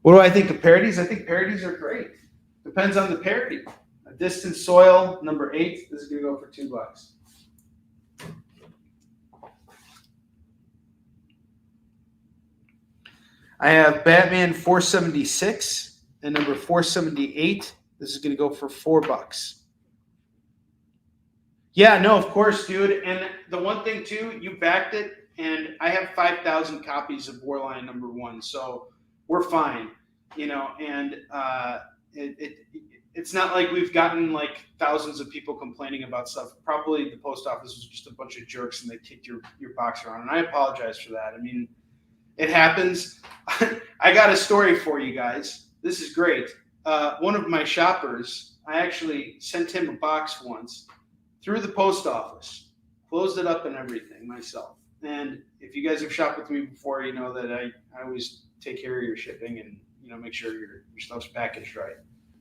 What do I think of parodies? I think parodies are great. Depends on the parody. A Distant Soil, number 8. This is going to go for $2. I have Batman 476 and number 478. This is going to go for $4. Yeah, no, of course, dude. And the one thing too, you backed it, and I have 5,000 copies of Warline number 1, so we're fine, And it's not like we've gotten like thousands of people complaining about stuff. Probably the post office was just a bunch of jerks, and they kicked your box around, and I apologize for that. I mean, it happens. I got a story for you guys. This is great. One of my shoppers, I actually sent him a box once through the post office, closed it up and everything myself. And if you guys have shopped with me before, you know that I always take care of your shipping and make sure your stuff's packaged right,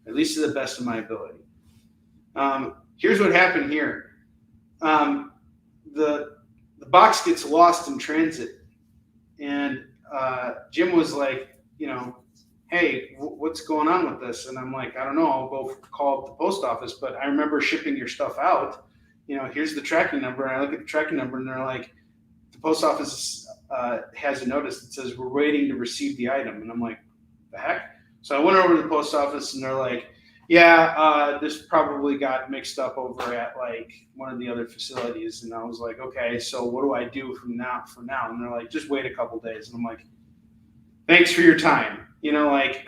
at least to the best of my ability. Here's what happened here. The box gets lost in transit. And Jim was like, hey, what's going on with this? And I'm like, I don't know. I'll go call the post office. But I remember shipping your stuff out. Here's the tracking number. And I look at the tracking number, and they're like, the post office has a notice that says we're waiting to receive the item. And I'm like, the heck? So I went over to the post office, and they're like, yeah, this probably got mixed up over at like one of the other facilities. And I was like, okay, so what do I do from now? And they're like, just wait a couple days. And I'm like, thanks for your time. I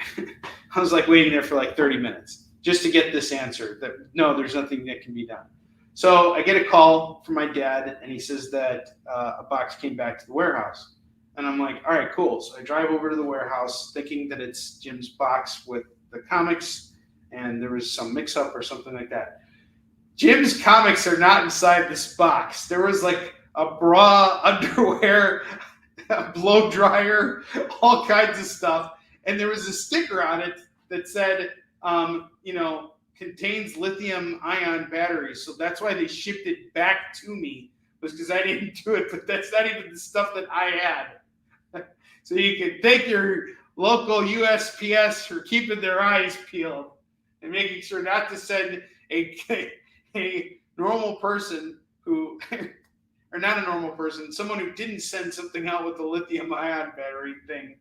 was like waiting there for like 30 minutes just to get this answer that no, there's nothing that can be done. So I get a call from my dad, and he says that a box came back to the warehouse. And I'm like, all right, cool. So I drive over to the warehouse thinking that it's Jim's box with the comics, and there was some mix-up or something like that. Jim's comics are not inside this box. There was like a bra, underwear, a blow dryer, all kinds of stuff. And there was a sticker on it that said, contains lithium-ion batteries. So that's why they shipped it back to me, was because I didn't do it. But that's not even the stuff that I had. So you can thank your local USPS for keeping their eyes peeled and making sure not to send a normal person who, or not a normal person, someone who didn't send something out with the lithium-ion battery thing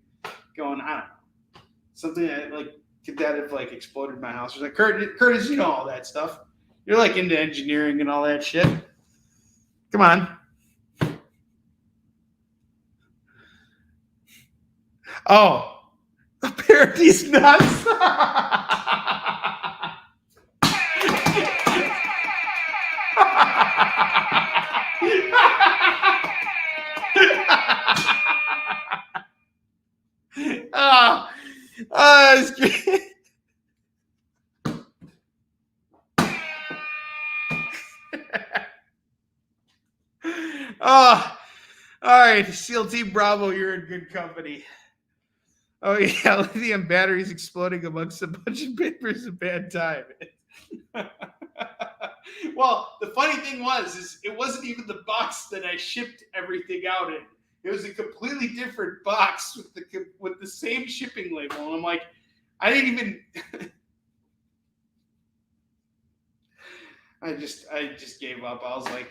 going, I don't know, something that like could that have like exploded my house? Or like, Curtis, you know all that stuff. You're like into engineering and all that shit. Come on. Oh, the parody's nuts. It's great. Oh, all right. SEAL Team Bravo, you're in good company. Oh, yeah. Lithium batteries exploding amongst a bunch of papers a bad time. Well, the funny thing is it wasn't even the box that I shipped everything out in. It was a completely different box with the same shipping label. And I'm like, I didn't even. I just gave up. I was like,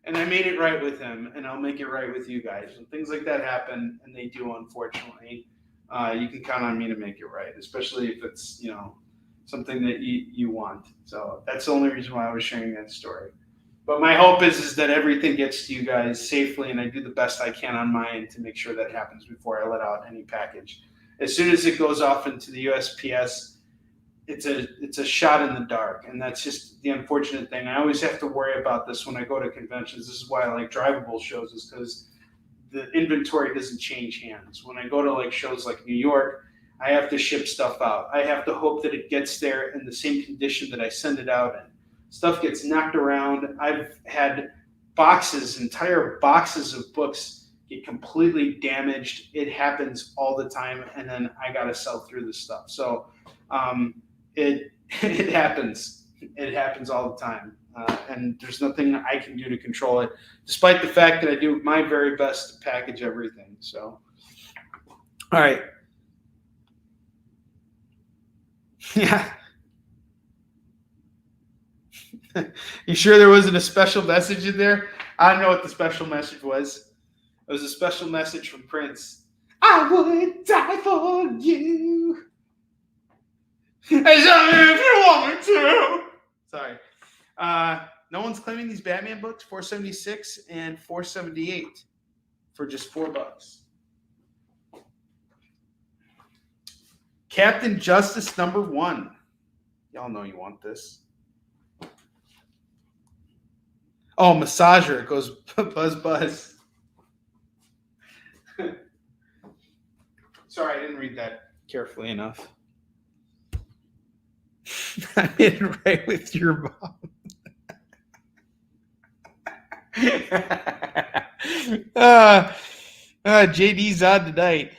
and I made it right with him, and I'll make it right with you guys. When things like that happen, and they do, unfortunately, you can count on me to make it right, especially if it's, something that you want. So that's the only reason why I was sharing that story. But my hope is that everything gets to you guys safely, and I do the best I can on my end to make sure that happens before I let out any package. As soon as it goes off into the USPS, it's a shot in the dark, and that's just the unfortunate thing. I always have to worry about this when I go to conventions. This is why I like drivable shows, is because the inventory doesn't change hands. When I go to like shows like New York, I have to ship stuff out. I have to hope that it gets there in the same condition that I send it out in. Stuff gets knocked around. I've had entire boxes of books get completely damaged. It happens all the time, and then I got to sell through this stuff. So it happens. It happens all the time, and there's nothing I can do to control it, despite the fact that I do my very best to package everything. So, all right. Yeah. You sure there wasn't a special message in there? I don't know what the special message was. It was a special message from Prince. I would die for you. As if you want me to. Sorry. No one's claiming these Batman books, $4.76 and $4.78 for just $4. Captain Justice #1. Y'all know you want this. Oh, massager. It goes buzz, buzz. Sorry, I didn't read that carefully enough. I made it right with your mom. JD's on tonight.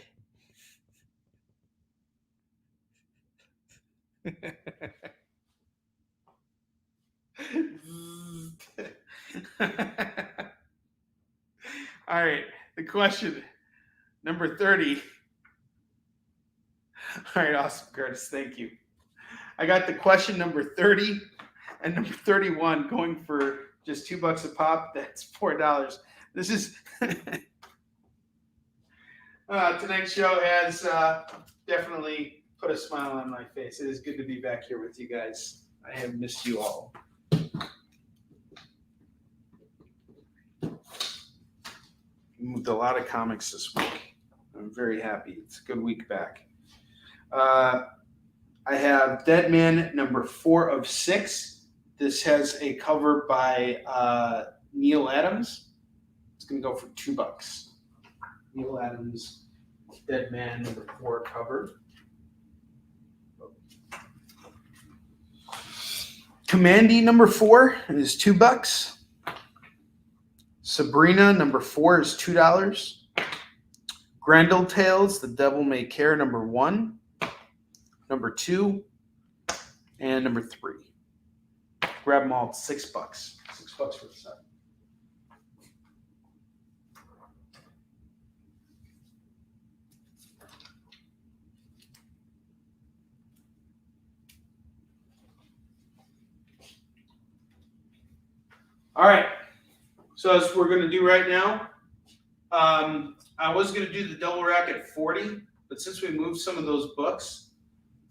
All right, the question number 30. All right, awesome, Curtis. Thank you. I got the question number 30 and number 31 going for just $2 a pop. That's $4. This is tonight's show has definitely put a smile on my face. It is good to be back here with you guys. I have missed you all. Moved a lot of comics this week. I'm very happy. It's a good week back. I have Dead Man #4 of 6. This has a cover by Neil Adams. It's going to go for $2. Neil Adams, Dead Man #4 cover. Commandy #4 is $2. Sabrina #4 is $2. Grendel Tales, The Devil May Care #1, #2, and #3. Grab them all at $6. $6 for the set. All right. So as we're going to do right now, I was going to do the double rack at 40, but since we moved some of those books,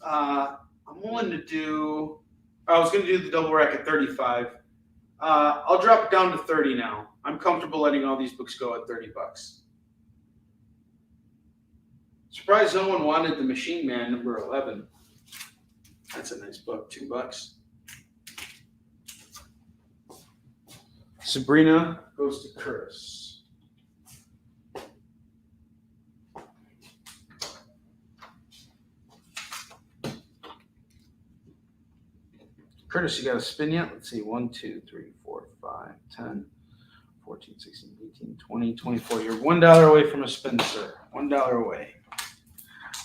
I'm willing to do. I was going to do the double rack at 35. I'll drop it down to 30 now. I'm comfortable letting all these books go at $30. Surprised no one wanted the Machine Man #11. That's a nice book, $2. Sabrina goes to Curtis. Curtis, you got a spin yet? Let's see. 1, 2, 3, 4, 5, 10, 14, 16, 18, 20, 24. You're $1 away from a spin, sir. $1 away.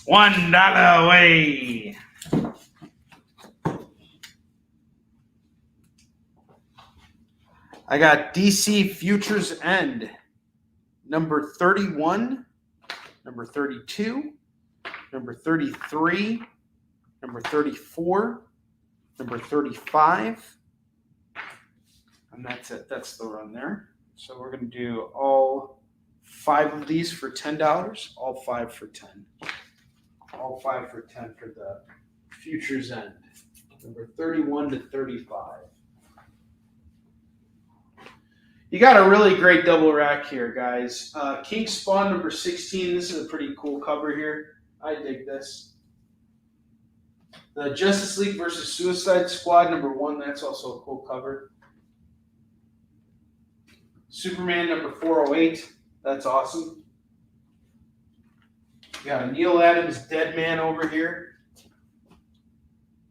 $1 away. I got DC Futures End, number 31, number 32, number 33, number 34, number 35, and that's it. That's the run there. So we're going to do all 5 of these for $10, all 5 for 10. All 5 for 10 for the Futures End, number 31 to 35. You got a really great double rack here, guys. King Spawn number 16. This is a pretty cool cover here. I dig this. The Justice League versus Suicide Squad number 1. That's also a cool cover. Superman number 408. That's awesome. We got a Neil Adams Dead Man over here.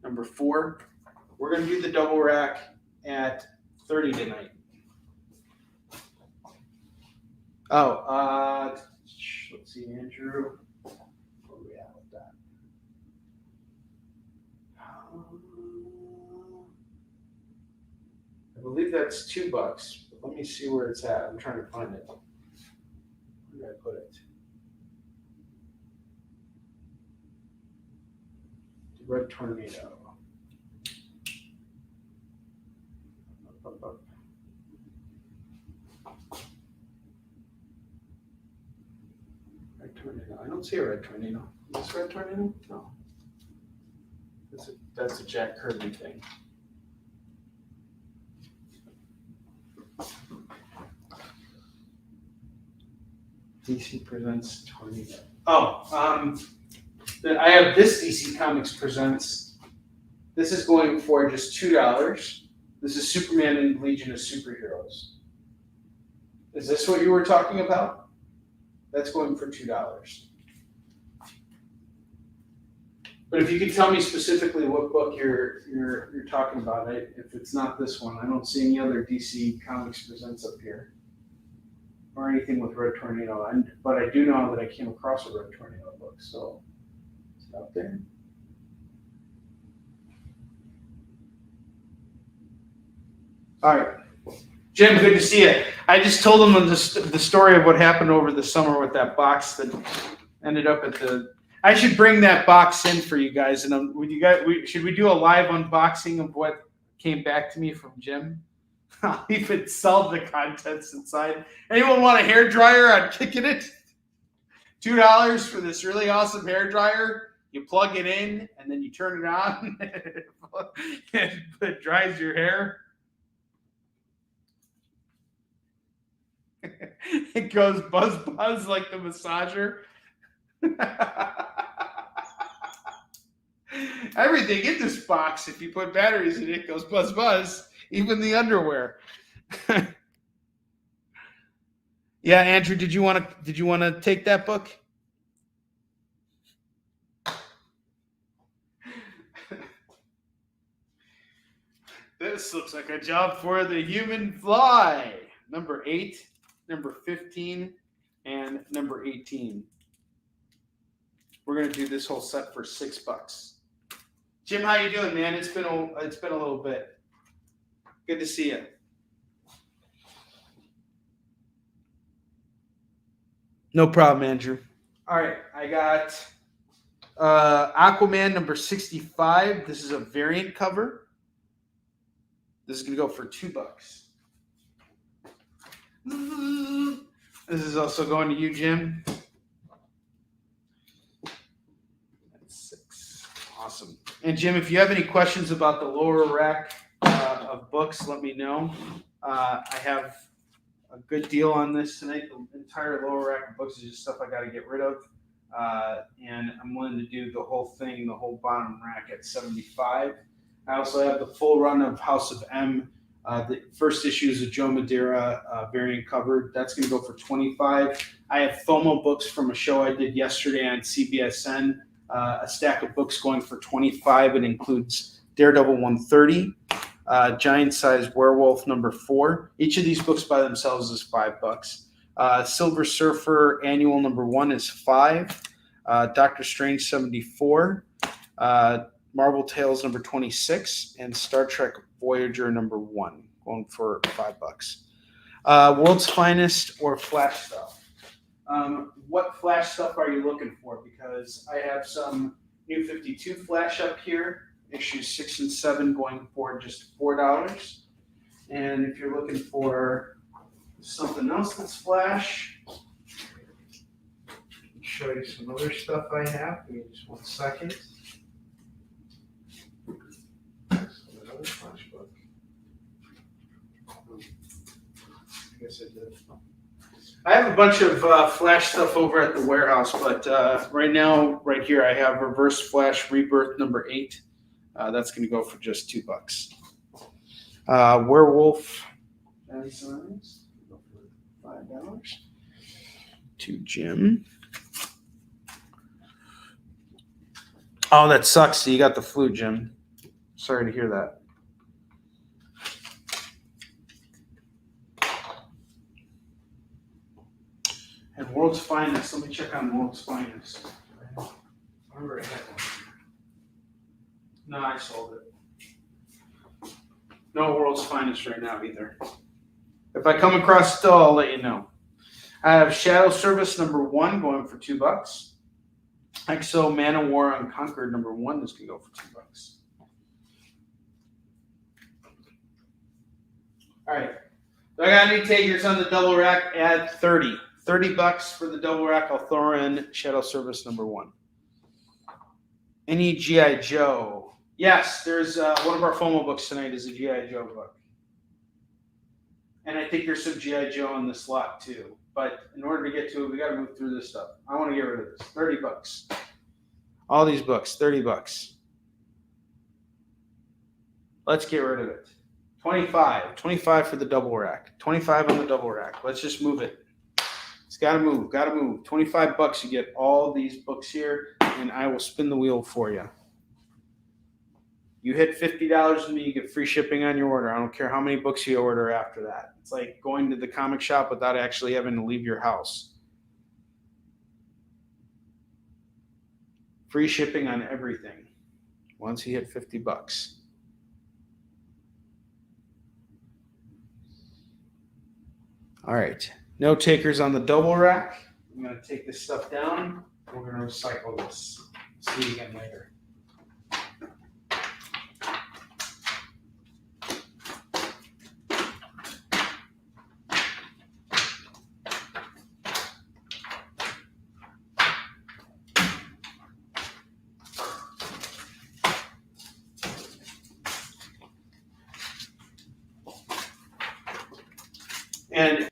Number 4. We're going to do the double rack at 30 tonight. Oh, let's see, Andrew. Where are we at with that? I believe that's $2, but let me see where it's at. I'm trying to find it. Where did I put it? The Red Tornado. Tornado. I don't see a red tornado. Is this red tornado? No. That's a Jack Kirby thing. DC Presents Tornado. Oh, I have this DC Comics Presents. This is going for just $2. This is Superman and Legion of Superheroes. Is this what you were talking about? That's going for $2. But if you could tell me specifically what book you're talking about, if it's not this one, I don't see any other DC Comics Presents up here, or anything with Red Tornado. But I do know that I came across a Red Tornado book, so it's out there. All right. Jim, good to see you. I just told him the story of what happened over the summer with that box that ended up at the. I should bring that box in for you guys, and should we do a live unboxing of what came back to me from Jim? I'll even sell the contents inside. Anyone want a hair dryer on Kickin It? $2 for this really awesome hair dryer. You plug it in, and then you turn it on, and it dries your hair. It goes buzz buzz like the massager. Everything in this box, if you put batteries in it, goes buzz buzz. Even the underwear. Yeah, Andrew, did you want to take that book? This looks like a job for the human fly. Number 8, number 15, and number 18. We're gonna do this whole set for $6. Jim, how you doing, man? It's been a little bit. Good to see you. No problem, Andrew. All right, I got Aquaman number 65. This is a variant cover. This is gonna go for $2. This is also going to you, Jim. That's 6. Awesome. And Jim, if you have any questions about the lower rack of books, let me know. I have a good deal on this tonight. The entire lower rack of books is just stuff I got to get rid of. And I'm willing to do the whole thing, the whole bottom rack at $75. I also have the full run of House of M. The first issue is a Joe Madeira variant cover. That's going to go for $25. I have FOMO books from a show I did yesterday on CBSN. A stack of books going for $25. It includes Daredevil 130. Giant Size Werewolf number 4. Each of these books by themselves is $5. Silver Surfer Annual number 1 is $5. Doctor Strange 74. Marvel Tales number 26. And Star Trek Voyager number 1 going for $5. World's Finest or Flash Stuff. What Flash stuff are you looking for? Because I have some New 52 Flash up here, issues 6 and 7 going for just $4. And if you're looking for something else that's Flash, I'll show you some other stuff I have. Give me just 1 second. Another Flash book. I guess I did. I have a bunch of Flash stuff over at the warehouse, but right now, right here, I have Reverse Flash Rebirth number 8. That's going to go for just $2. Werewolf Enzymes, go for $5. To Jim. Oh, that sucks. So you got the flu, Jim. Sorry to hear that. And World's Finest. Let me check on World's Finest. I remember I had one. No, I sold it. No World's Finest right now either. If I come across still, I'll let you know. I have Shadow Service number 1 going for $2. Exo Man of War Unconquered number 1 is going to go for $2. All right. So I got any takers on the double rack? Add 30. $30 for the double rack. I'll throw in Shadow Service number 1. Any G.I. Joe? Yes, there's one of our FOMO books tonight is a G.I. Joe book. And I think there's some G.I. Joe in this lot too. But in order to get to it, we got to move through this stuff. I want to get rid of this. $30. All these books, $30. Let's get rid of it. 25. 25 for the double rack. 25 on the double rack. Let's just move it. It's got to move. Got to move. $25. You get all these books here, and I will spin the wheel for you. You hit $50 with me, you get free shipping on your order. I don't care how many books you order after that. It's like going to the comic shop without actually having to leave your house. Free shipping on everything once you hit $50. All right. No takers on the double rack. I'm going to take this stuff down. We're going to recycle this. See you again later. And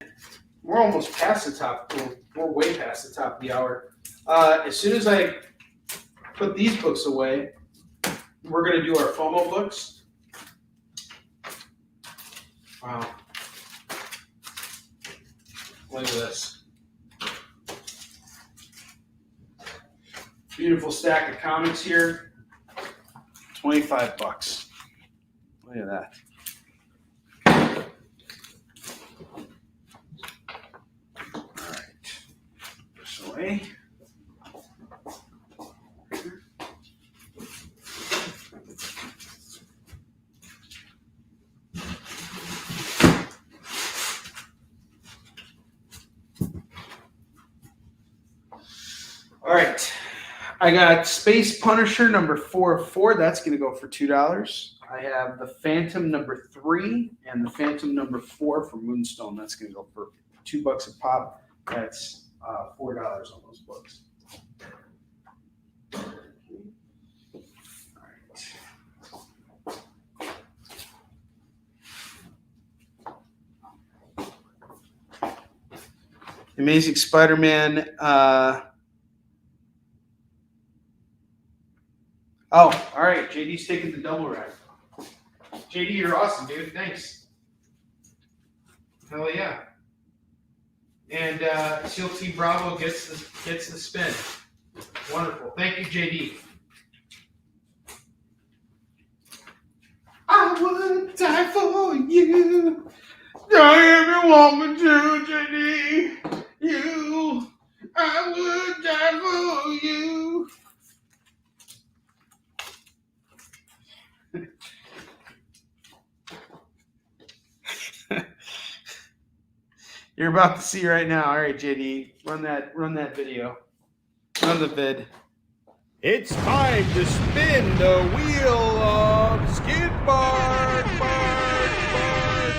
we're almost past the top. We're way past the top of the hour. As soon as I put these books away, we're going to do our FOMO books. Wow. Look at this. Beautiful stack of comics here. $25. Look at that. Away. All right, I got Space Punisher number 404. That's going to go for $2. I have the Phantom number 3 and the Phantom number 4 for Moonstone. That's going to go for $2 a pop. That's $4 on those books. All right. Amazing Spider-Man. Oh, all right. JD's taking the double rack. JD, you're awesome, dude. Thanks. Hell yeah. And SEAL Team Bravo gets the spin. Wonderful. Thank you, JD. I would die for you. Don't ever want me to, JD. You, I would die for you. You're about to see right now. All right, JD, run that video. Run the vid. It's time to spin the wheel of skid bark, bark, bark.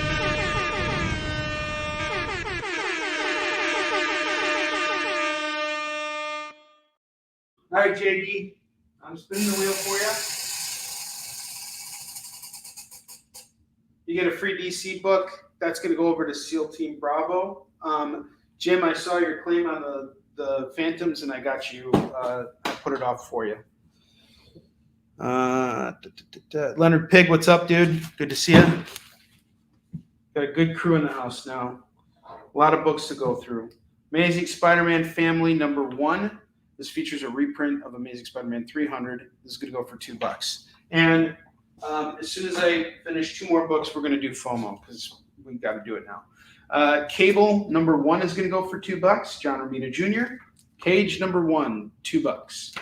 All right, JD, I'm spinning the wheel for you. You get a free DC book. That's going to go over to SEAL Team Bravo. Jim, I saw your claim on the Phantoms, and I got you. I put it off for you. Leonard Pig, what's up, dude? Good to see you. Got a good crew in the house now. A lot of books to go through. Amazing Spider-Man Family #1. This features a reprint of Amazing Spider-Man 300. This is going to go for $2. And as soon as I finish 2 more books, we're going to do FOMO because we got to do it now. Cable #1 is going to go for $2. John Romita Jr. Cage #1, $2.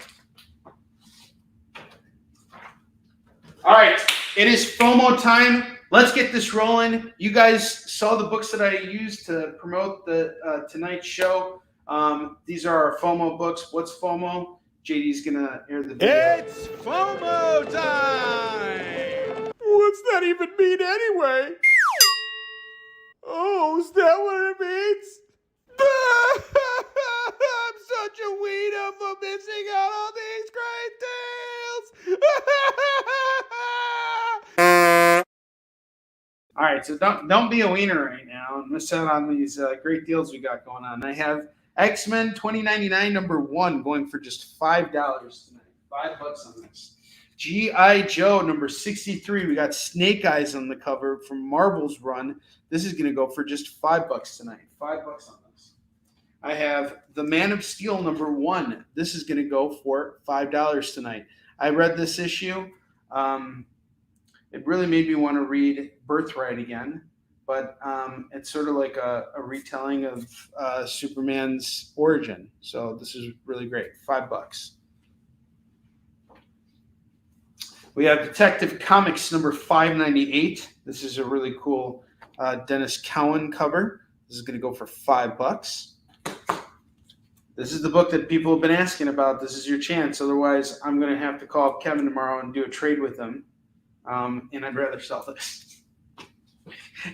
All right, it is FOMO time. Let's get this rolling. You guys saw the books that I used to promote the tonight's show. These are our FOMO books. What's FOMO? JD's gonna air the video. It's FOMO time! What's that even mean anyway? Oh, is that what it means? I'm such a weirdo for missing out on these great deals! All right, so don't be a wiener right now and miss out on these great deals we got going on. I have X-Men 2099 #1 going for just $5 tonight. $5 on this. G.I. Joe #63. We got Snake Eyes on the cover from Marvel's run. This is going to go for just $5 tonight. $5 on this. I have The Man of Steel #1. This is going to go for $5 tonight. I read this issue. It really made me want to read Birthright again, but it's sort of like a retelling of Superman's origin. So this is really great. $5. We have Detective Comics #598. This is a really cool Dennis Cowan cover. This is going to go for $5. This is the book that people have been asking about. This is your chance. Otherwise, I'm going to have to call Kevin tomorrow and do a trade with him. And I'd rather sell this.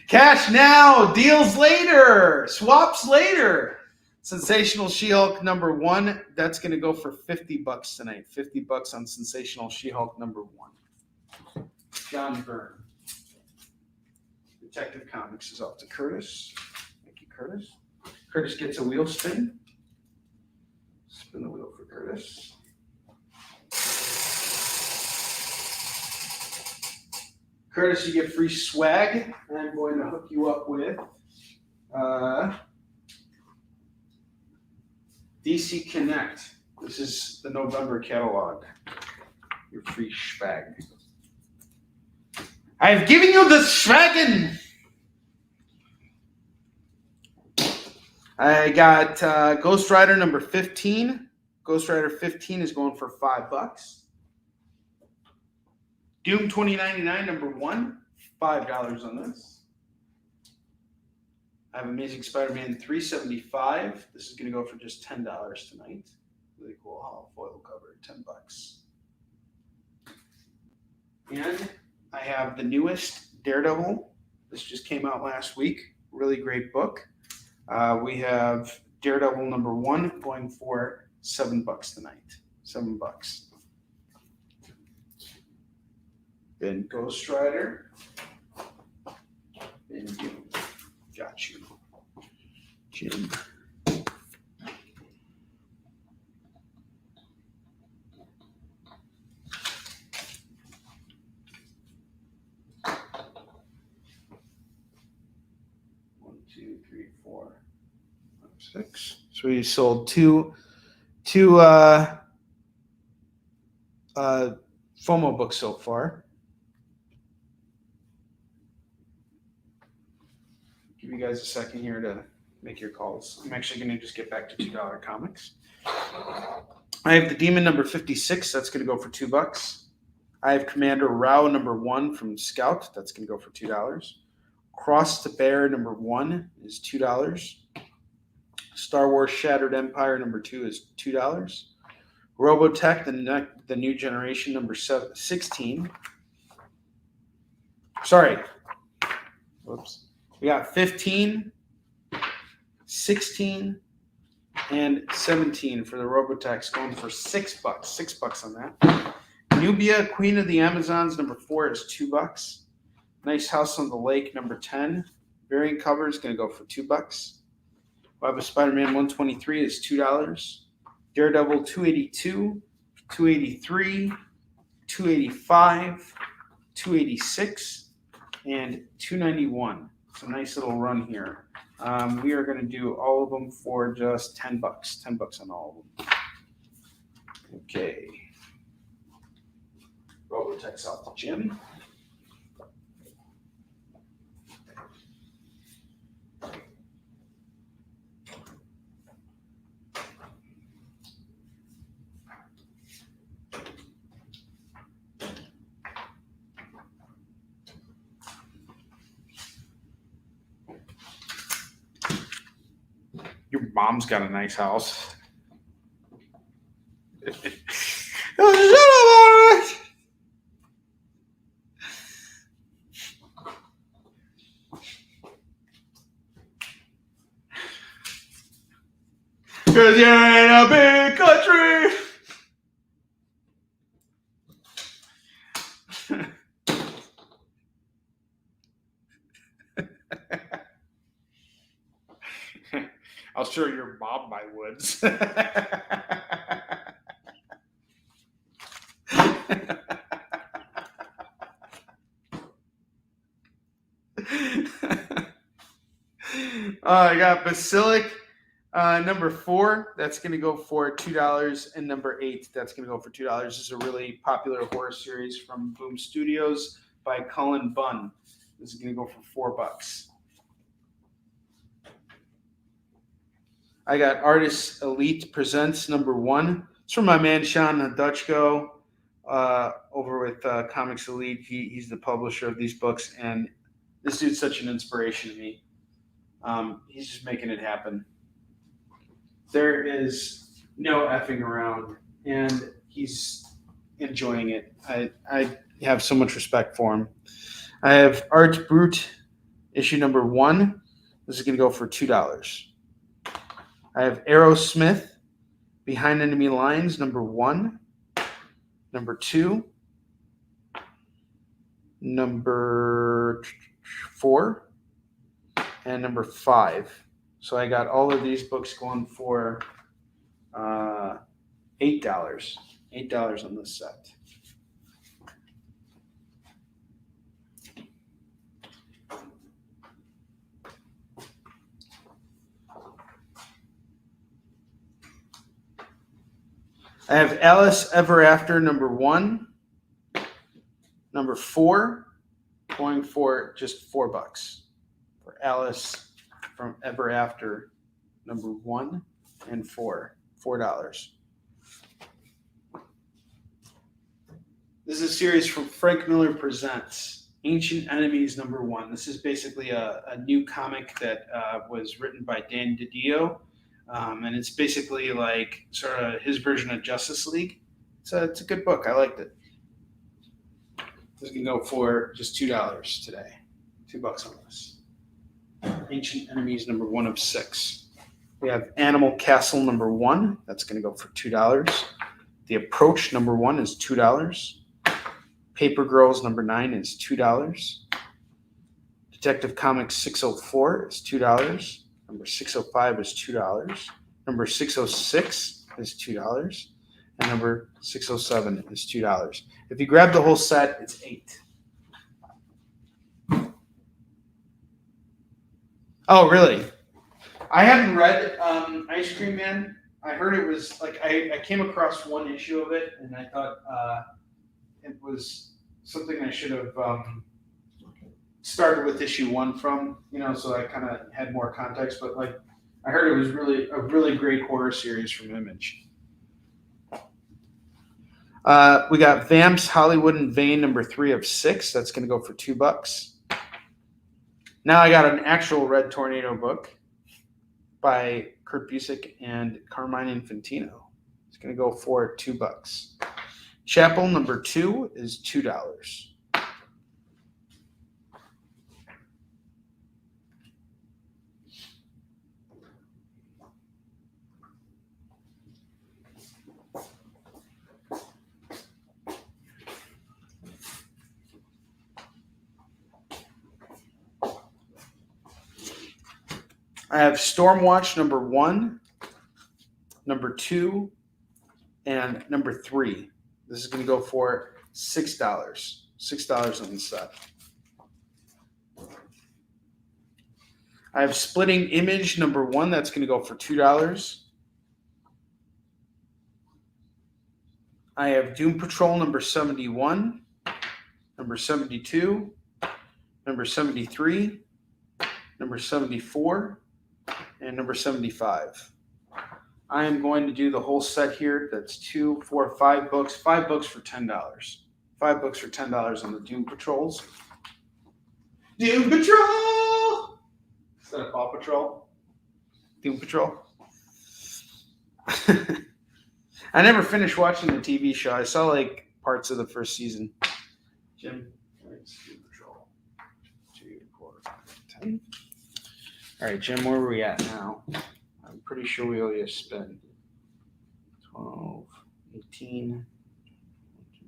Cash now, deals later, swaps later. Sensational She-Hulk #1. That's going to go for $50 tonight. $50 on Sensational She-Hulk #1. John Byrne. Detective Comics is off to Curtis. Thank you, Curtis. Curtis gets a wheel spin. Spin the wheel for Curtis. Curtis, you get free swag. I'm going to hook you up with DC Connect. This is the November catalog. Your free swag. I have given you the swaggin'. I got Ghost Rider #15. Ghost Rider 15 is going for $5. Doom 2099 #1, $5 on this. I have Amazing Spider-Man 375. This is going to go for just $10 tonight. Really cool hollow foil cover, $10. And I have the newest Daredevil. This just came out last week. Really great book. We have Daredevil #1 going for $7 tonight. $7. Then Ghost Rider. Then you. Got you. Jim. One, two, three, 4, 5, 6. So we sold two FOMO books so far. give you guys a second here to make your calls. I'm actually going to just get back to $2 comics. I have the Demon number 56. That's going to go for $2. I have Commander Rao number 1 from Scout. That's going to go for $2. Cross the Bear number 1 is $2. Star Wars Shattered Empire number 2 is $2. Robotech, the new generation number 16. Sorry. Whoops. We got 15, 16, and 17 for the Robotechs, going for $6. $6 on that. Nubia, Queen of the Amazons, number 4 is $2. Nice House on the Lake, number 10. Variant cover is going to go for $2. Web of Spider-Man 123 is $2. Daredevil 282, 283, 285, 286, and 291. It's a nice little run here. We are going to do all of them for just $10. $10 on all of them. Okay. Robotech's out the gym. Your mom's got a nice house. Cause you're in a big country. I'll show your mom my woods. I got Basilic number 4. That's going to go for $2, and number 8. That's going to go for $2. This is a really popular horror series from Boom Studios by Cullen Bunn. This is going to go for $4. I got Artist Elite Presents number 1. It's from my man Sean Dutchko over with Comics Elite. He's the publisher of these books, and this dude's such an inspiration to me. He's just making it happen. There is no effing around, and he's enjoying it. I have so much respect for him. I have Art Brut issue number 1. This is going to go for $2. I have Aerosmith, Behind Enemy Lines, number 1, number 2, number 4, and number 5. So I got all of these books going for $8. $8 on this set. I have Alice Ever After number 1, number 4, going for just $4 for Alice from Ever After number 1 and 4, $4. This is a series from Frank Miller Presents Ancient Enemies number 1. This is basically a new comic that was written by Dan DiDio. And it's basically like sort of his version of Justice League. So it's a good book. I liked it. This can go for just $2 today. $2 on this. Ancient Enemies number 1 of 6. We have Animal Castle number 1. That's going to go for $2. The Approach number 1 is $2. Paper Girls number 9 is $2. Detective Comics 604 is $2. Number 605 is $2. Number 606 is $2. And number 607 is $2. If you grab the whole set, it's $8. Oh, really? I haven't read Ice Cream Man. I heard it was like I came across one issue of it, and I thought it was something I should have started with issue 1 from, so I kind of had more context, but like I heard it was really a really great horror series from Image. We got Vamps Hollywood and Vain number 3 of 6. That's going to go for $2. Now I got an actual Red Tornado book by Kurt Busiek and Carmine Infantino. It's going to go for $2. Chapel number 2 is $2. I have Stormwatch number 1, number 2, and number 3. This is going to go for $6. $6 on the set. I have Splitting Image number 1. That's going to go for $2. I have Doom Patrol number 71, number 72, number 73, number 74, and number 75. I am going to do the whole set here. That's 2, 4, 5 books. 5 books for $10. 5 books for $10 on the Doom Patrols. Doom Patrol! Is that a Paw Patrol? Doom Patrol? I never finished watching the TV show. I saw like parts of the first season. Jim, Doom Patrol. 2, 4, 5, 10. All right, Jim, where are we at now? I'm pretty sure we owe you a spin. 12, 18, 1,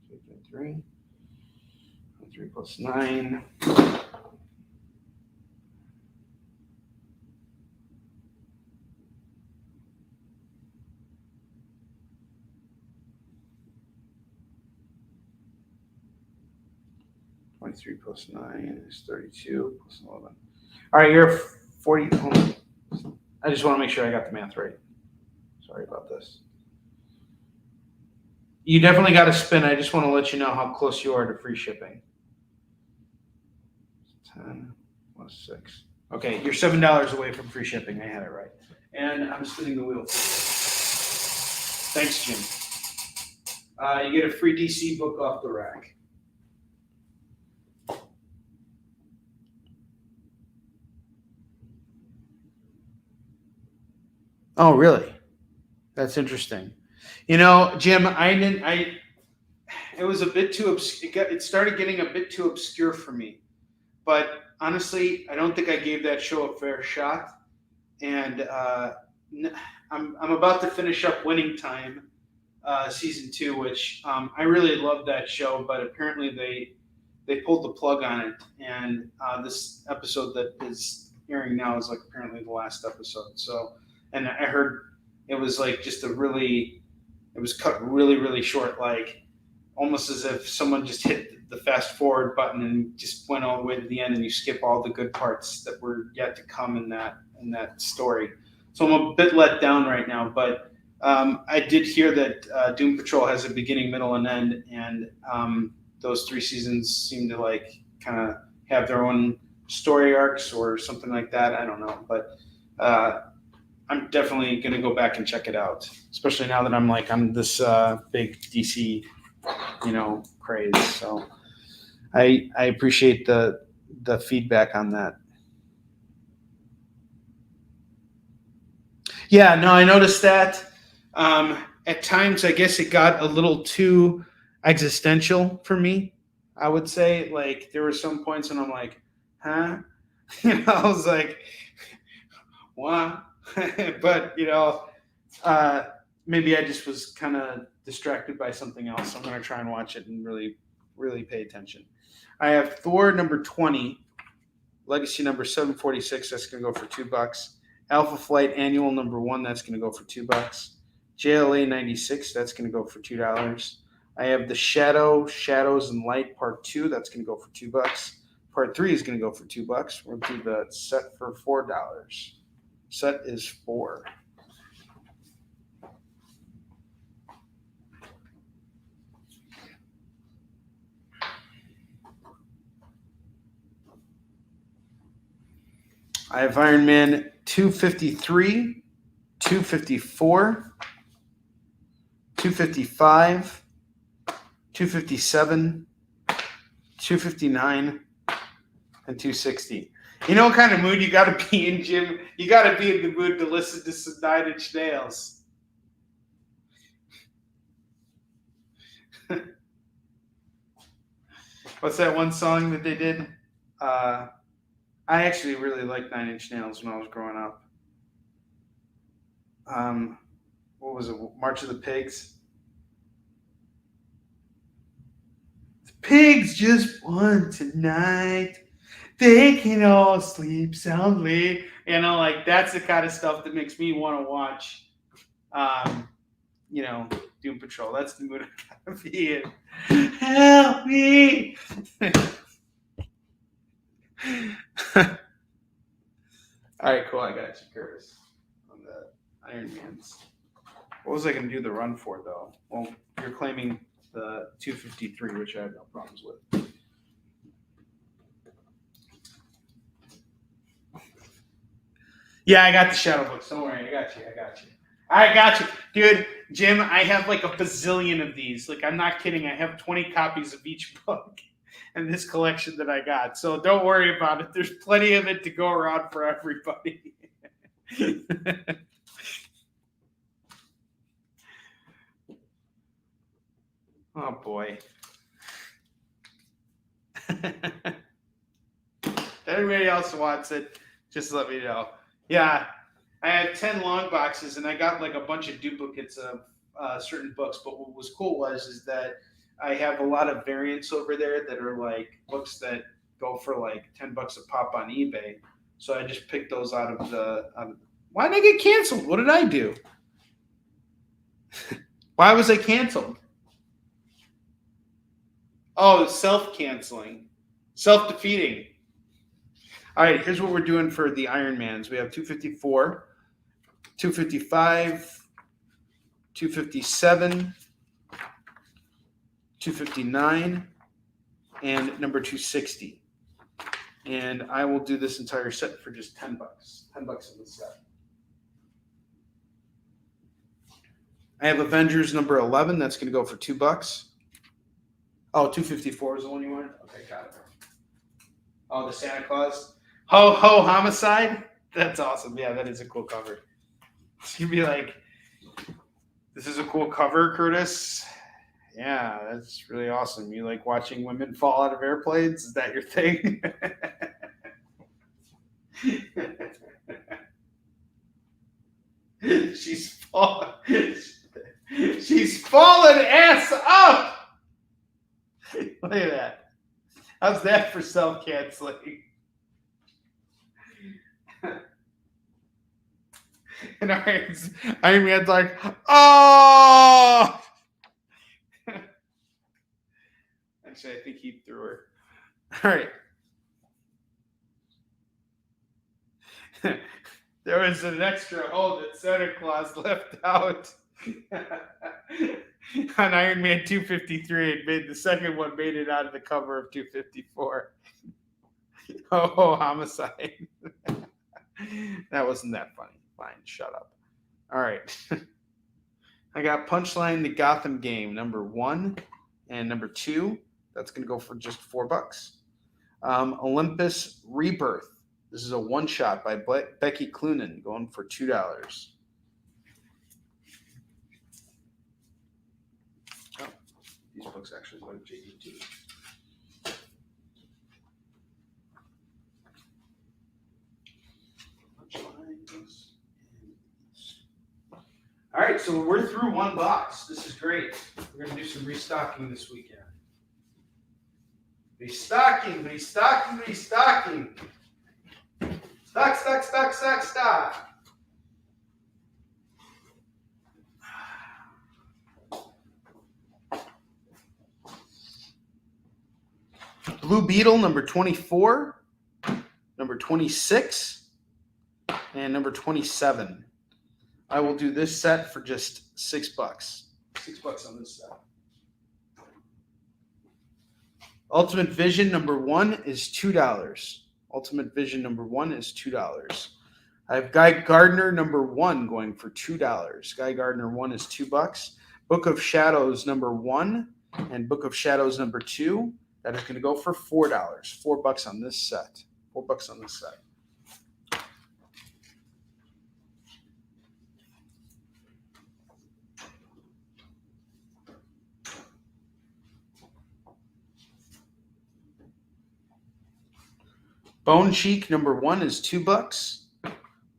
2, 3, 3 plus 9. Three plus 9 is 32 plus 11. All right, you're 40. I just want to make sure I got the math right. Sorry about this. You definitely got to spin. I just want to let you know how close you are to free shipping. 10 plus 6. Okay, you're $7 away from free shipping. I had it right. And I'm spinning the wheel. Thanks, Jim. You get a free DC book off the rack. Oh, really? That's interesting. Jim, it was a bit too it started getting a bit too obscure for me. But honestly, I don't think I gave that show a fair shot. And I'm about to finish up Winning Time season 2, which I really loved that show, but apparently they pulled the plug on it. And this episode that is airing now is like apparently the last episode. So. And I heard it was like just it was cut really, really short, like almost as if someone just hit the fast forward button and just went all the way to the end and you skip all the good parts that were yet to come in that story. So I'm a bit let down right now, but I did hear that Doom Patrol has a beginning, middle, and end, and those 3 seasons seem to like kind of have their own story arcs or something like that. I don't know, but I'm definitely going to go back and check it out, especially now that I'm this big DC, craze. So I appreciate the feedback on that. Yeah, no, I noticed that. At times, I guess it got a little too existential for me. I would say, like, there were some points when I'm like, huh? I was like, what? But maybe I just was kind of distracted by something else. So I'm going to try and watch it and really, really pay attention. I have Thor number 20, Legacy number 746. That's going to go for $2. Alpha Flight Annual number 1. That's going to go for $2. JLA 96. That's going to go for $2. I have the Shadows and Light Part 2. That's going to go for $2. Part 3 is going to go for $2. We'll do the set for $4. Set is 4. I have Iron Man 253, 254, 255, 257, 259, and 260. You know what kind of mood you got to be in, Jim? You got to be in the mood to listen to some Nine Inch Nails. What's that one song that they did? I actually really liked Nine Inch Nails when I was growing up. What was it? March of the Pigs? The pigs just won tonight. They can all sleep soundly. You know, like that's the kind of stuff that makes me want to watch, Doom Patrol. That's the mood I gotta be in. Help me. All right, cool. I got you, Curtis, on the Iron Mans. What was I going to do the run for, though? Well, you're claiming the 253, which I have no problems with. Yeah, I got the shadow books. Don't worry. I got you. Dude, Jim, I have like a bazillion of these. Like, I'm not kidding. I have 20 copies of each book in this collection that I got. So don't worry about it. There's plenty of it to go around for everybody. Oh, boy. If anybody else wants it, just let me know. Yeah, I have 10 long boxes, and I got like a bunch of duplicates of certain books. But what was cool is that I have a lot of variants over there that are like books that go for like $10 a pop on eBay. So I just picked those out of the. Why did I get canceled? What did I do? Why was I canceled? Oh, self-canceling. Self-defeating. All right, here's what we're doing for the Iron Mans. We have 254, 255, 257, 259, and number 260. And I will do this entire set for just $10. $10 in this set. I have Avengers number 11. That's going to go for $2. Oh, 254 is the one you wanted? Okay, got it. Oh, the Santa Claus. Ho, ho, homicide? That's awesome. Yeah, that is a cool cover. You'd be like, this is a cool cover, Curtis. Yeah, that's really awesome. You like watching women fall out of airplanes? Is that your thing? She's falling ass up. Look at that. How's that for self-canceling? And Iron Man's like, oh! Actually, I think he threw her. All right. There was an extra hole that Santa Claus left out on Iron Man 253. The second one made it out of the cover of 254. Oh, homicide. That wasn't that funny. Fine, shut up. All right. I got Punchline the Gotham Game, number 1 and number 2. That's going to go for just $4. Olympus Rebirth. This is a one-shot by Becky Cloonan, going for $2. Oh, these books actually go to JD2. All right, so we're through one box. This is great. We're going to do some restocking this weekend. Restocking. Stock. Blue Beetle, number 24, number 26, and number 27. I will do this set for just $6. $6 on this set. Ultimate Vision number 1 is $2. Ultimate Vision number 1 is $2. I have Guy Gardner number 1 going for $2. Guy Gardner 1 is $2. Book of Shadows number 1 and Book of Shadows number 2, that is going to go for $4. $4 on this set. $4 on this set. Bone Cheek number 1 is $2.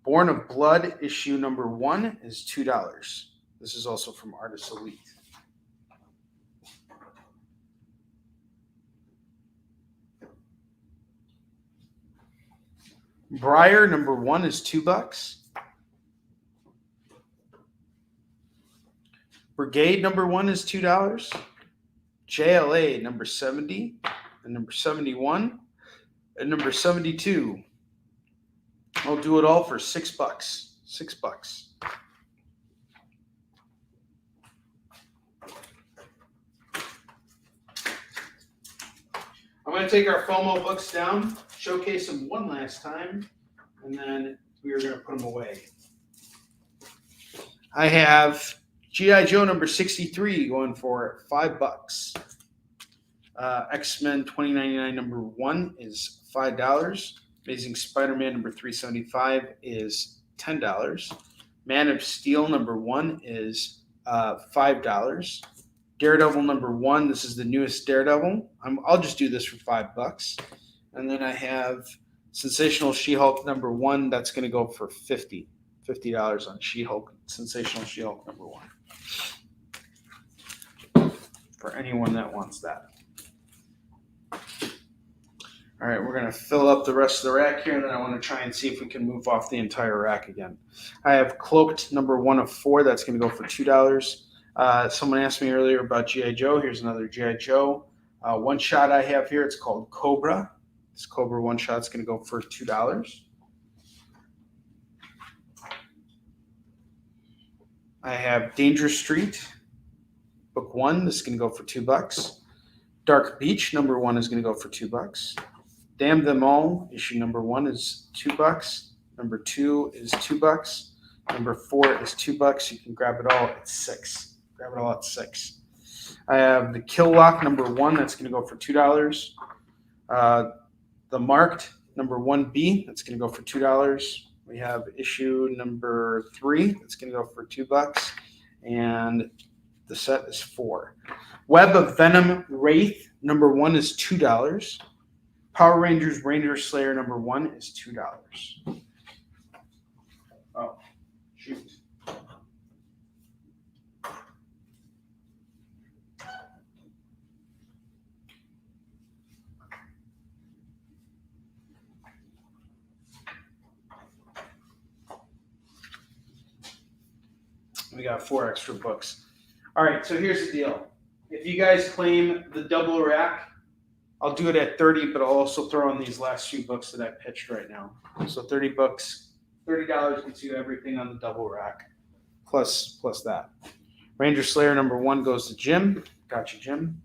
Born of Blood issue number 1 is $2. This is also from Artist Elite. Briar number 1 is $2. Brigade number 1 is $2. JLA number 70 and number 71 and number 72. I'll do it all for $6. $6. I'm going to take our FOMO books down, showcase them one last time, and then we are going to put them away. I have G.I. Joe number 63 going for $5. X-Men 2099 number 1 is $5. Amazing Spider-Man number 375 is $10. Man of Steel number 1 is $5. Daredevil number 1, this is the newest Daredevil. I'll just do this for $5. And then I have Sensational She-Hulk number 1, that's going to go for $50 on She-Hulk, Sensational She-Hulk number 1. For anyone that wants that. All right, we're going to fill up the rest of the rack here, and then I want to try and see if we can move off the entire rack again. I have Cloaked number 1 of 4. That's going to go for $2. Someone asked me earlier about G.I. Joe. Here's another G.I. Joe. One shot I have here, it's called Cobra. This Cobra one shot is going to go for $2. I have Dangerous Street, book 1. This is going to go for $2. Dark Beach, number 1 is going to go for $2. Damn Them All, issue number 1 is $2. Number 2 is $2. Number 4 is $2. You can grab it all at $6. Grab it all at $6. I have the Kill Lock number 1. That's going to go for $2. The Marked number 1B. That's going to go for $2. We have issue number 3. That's going to go for $2. And the set is 4. Web of Venom Wraith number 1 is $2. Power Rangers Ranger Slayer number 1 is $2. Oh, shoot. We got 4 extra books. All right, so here's the deal. If you guys claim the double rack, I'll do it at $30, but I'll also throw in these last few books that I pitched right now. So $30, $30 gets you everything on the double rack, plus that. Ranger Slayer number 1 goes to Jim. Gotcha, Jim.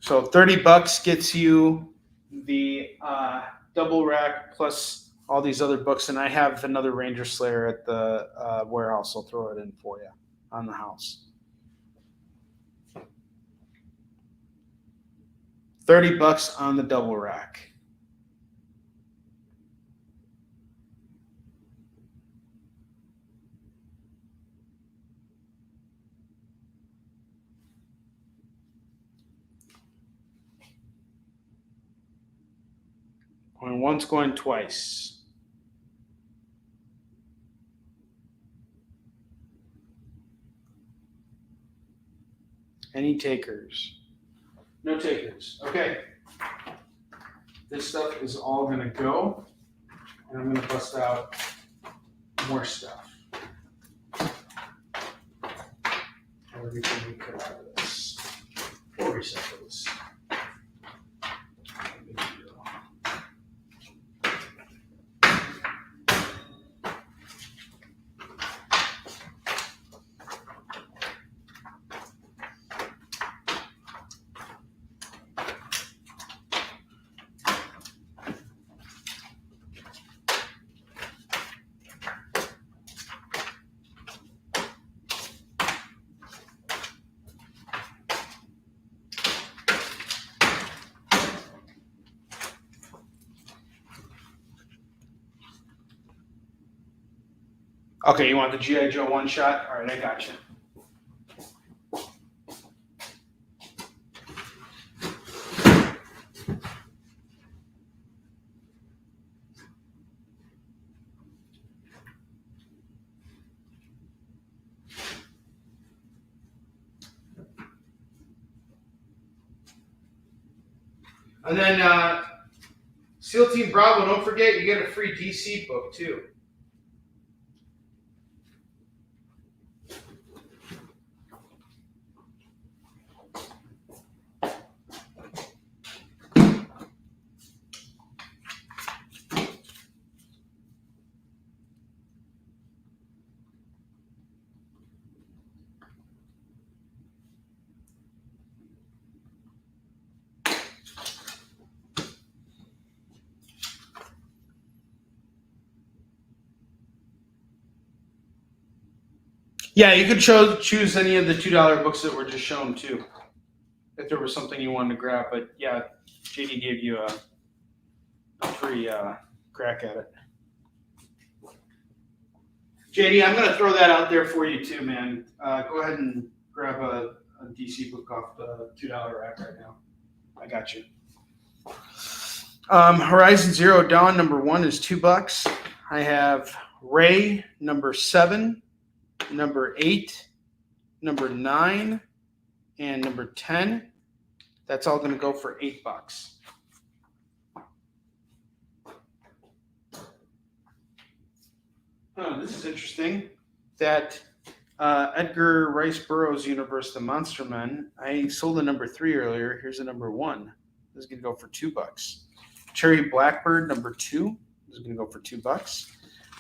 So $30 gets you the double rack plus all these other books, and I have another Ranger Slayer at the warehouse. I'll throw it in for you on the house. $30 on the double rack. Going once, going twice. Any takers? No takers. Okay. This stuff is all going to go, and I'm going to bust out more stuff. Everything we could out of this. We'll recycle this. Okay, you want the G.I. Joe one shot? All right, I got you. And then SEAL Team Bravo, don't forget you get a free DC book too. Yeah, you could choose any of the $2 books that were just shown too, if there was something you wanted to grab. But yeah, JD gave you a free crack at it. JD, I'm going to throw that out there for you too, man. Go ahead and grab a DC book off the $2 rack right now. I got you. Horizon Zero Dawn #1 is $2. I have Ray #7, #8, #9, and #10. That's all going to go for $8. Oh, this is interesting. That Edgar Rice Burroughs universe, The Monster Men. I sold the #3 earlier. Here's a #1. This is going to go for $2. Cherry Blackbird #2 is going to go for $2.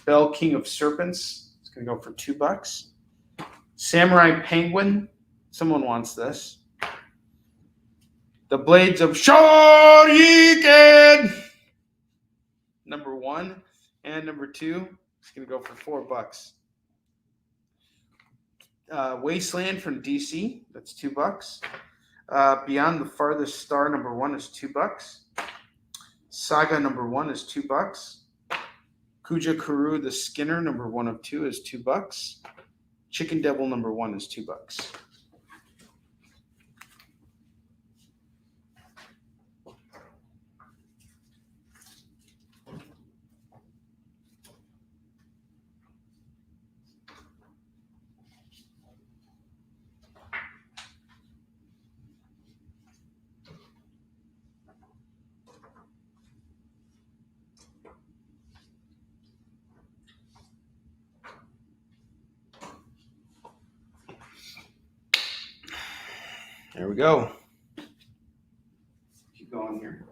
Bell King of Serpents is going to go for $2. Samurai Penguin. Someone wants this. The Blades of Shoryuken #1 and #2 is going to go for $4. Wasteland from DC, that's $2. Beyond the Farthest Star #1 is $2. Saga #1 is $2. Kuja Kuru the Skinner #1 of 2 is $2. Chicken Devil #1 is $2. There we go. Keep going here.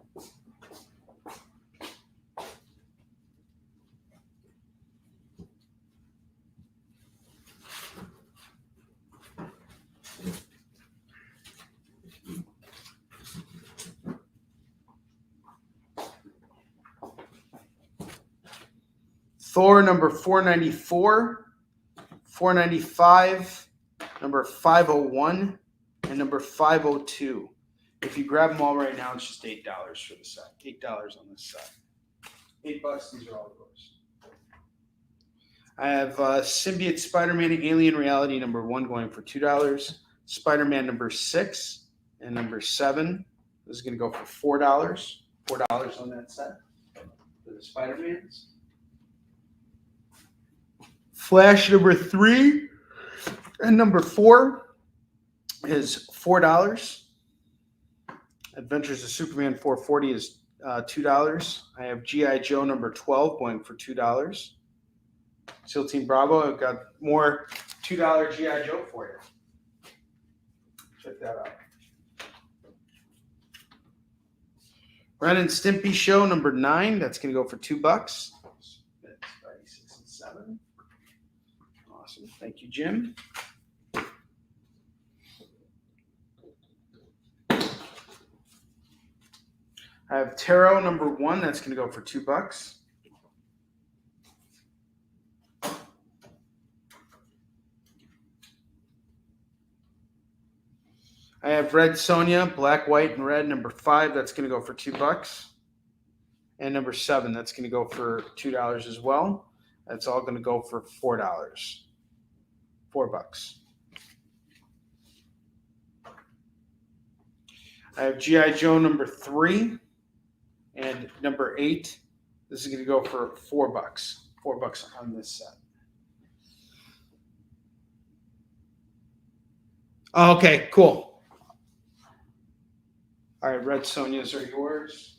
Thor #494, 495, #501, and #502. If you grab them all right now, it's just $8 for the set. $8 on this set. $8. These are all yours. I have Symbiote Spider-Man Alien Reality #1 going for $2. Spider-Man #6 and #7. This is going to go for $4. $4 on that set for the Spider-Mans. Flash #3 and #4 is $4. Adventures of Superman 440 is $2. I have G.I. Joe #12 going for $2. SEAL Team Bravo, I've got more $2 G.I. Joe for you. Check that out. Ren and Stimpy Show #9, that's going to go for $2. That's 6 and 7. Awesome. Thank you, Jim. I have Tarot #1. That's going to go for $2. I have Red Sonja, Black, White, and Red #5. That's going to go for $2. And #7. That's going to go for $2 as well. That's all going to go for $4. $4. I have G.I. Joe number 3 and number 8. This is going to go for $4. $4 on this set. Okay, cool. All right, Red Sonias are yours.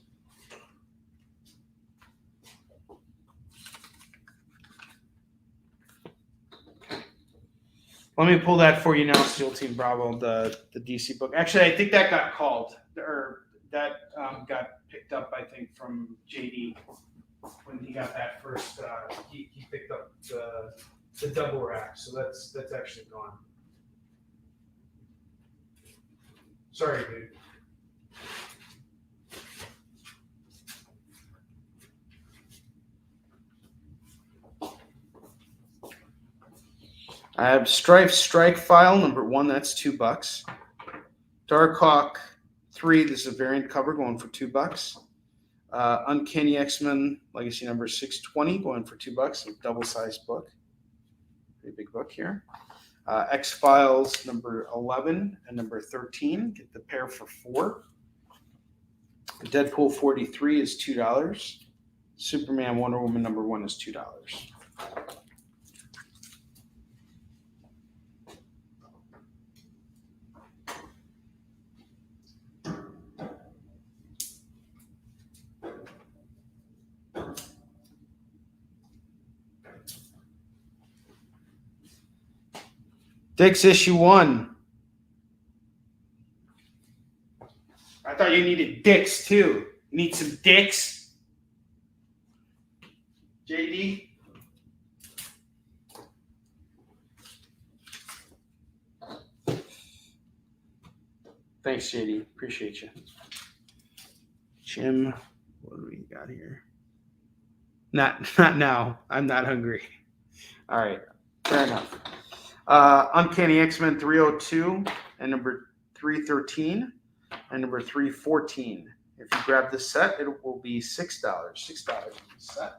Let me pull that for you now, Steel Team Bravo, the DC book. Actually, I think that got called, or that got picked up, I think, from JD when he got that first. He picked up the double rack, so that's actually gone. Sorry, dude. I have Strife Strike File number 1. That's $2. Darkhawk 3. This is a variant cover going for $2. Uncanny X-Men Legacy number 620 going for $2. A double-sized book. Pretty big book here. X-Files number 11 and number 13. Get the pair for $4. Deadpool 43 is $2. Superman Wonder Woman number 1 is $2. Dix issue 1. I thought you needed dicks too. You need some dicks? JD? Thanks, JD. Appreciate you. Jim, what do we got here? Not now. I'm not hungry. All right. Fair enough. Uncanny X-Men 302 and number 313 and number 314. If you grab this set, it will be $6. $6 on the set.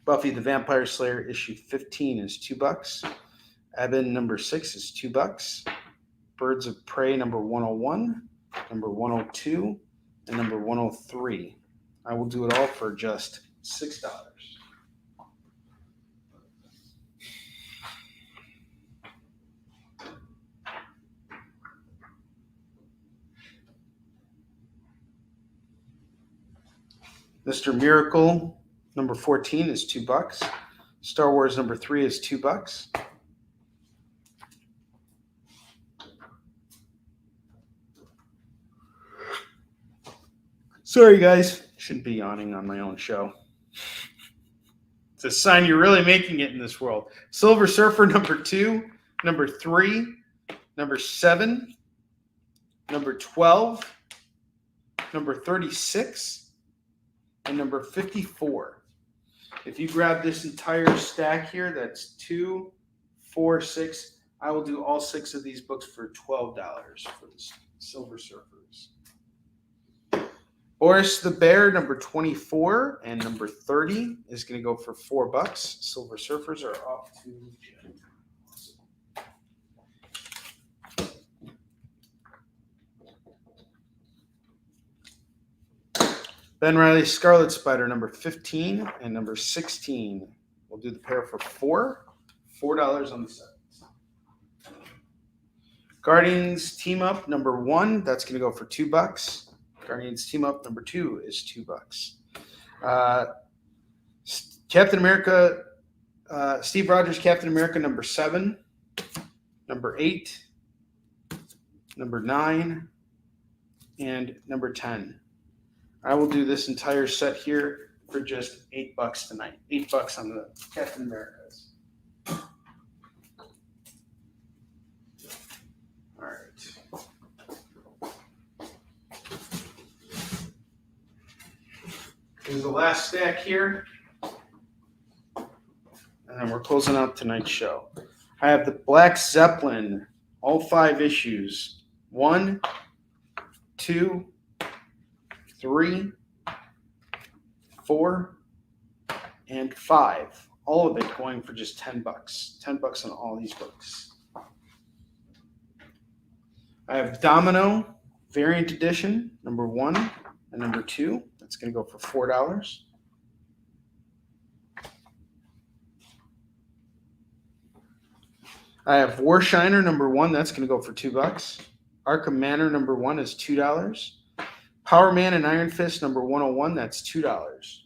Buffy the Vampire Slayer issue 15 is $2. Eben number 6 is $2. Birds of Prey number 101, number 102, and number 103. I will do it all for just $6. Mr. Miracle number 14 is $2. Star Wars number 3 is $2. Sorry, guys. Shouldn't be yawning on my own show. It's a sign you're really making it in this world. Silver Surfer number 2, number 3, number 7, number 12, number 36, and number 54. If you grab this entire stack here, that's 2, 4, 6. I will do all 6 of these books for $12 for the Silver Surfers. Boris the Bear, number 24 and number 30 is going to go for $4. Silver Surfers are off to Jim. Ben Reilly Scarlet Spider, number 15 and number 16. We'll do the pair for $4 on the set. Guardians Team Up, number 1. That's going to go for $2. Guardians Team Up, number 2 is $2. Captain America, Steve Rogers, Captain America, number 7, number 8, number 9, and number 10. I will do this entire set here for just $8 tonight. $8 on the Captain Americas. All right. Here's the last stack here. And then we're closing out tonight's show. I have the Black Zeppelin, all 5 issues. 1, 2, 3, 4, and 5. All of it going for just $10. $10 on all these books. I have Domino Variant Edition, number 1 and number 2. That's going to go for $4. I have Warshiner number 1. That's going to go for $2. Arkham Manor number 1 is $2. Power Man and Iron Fist number 101. That's $2.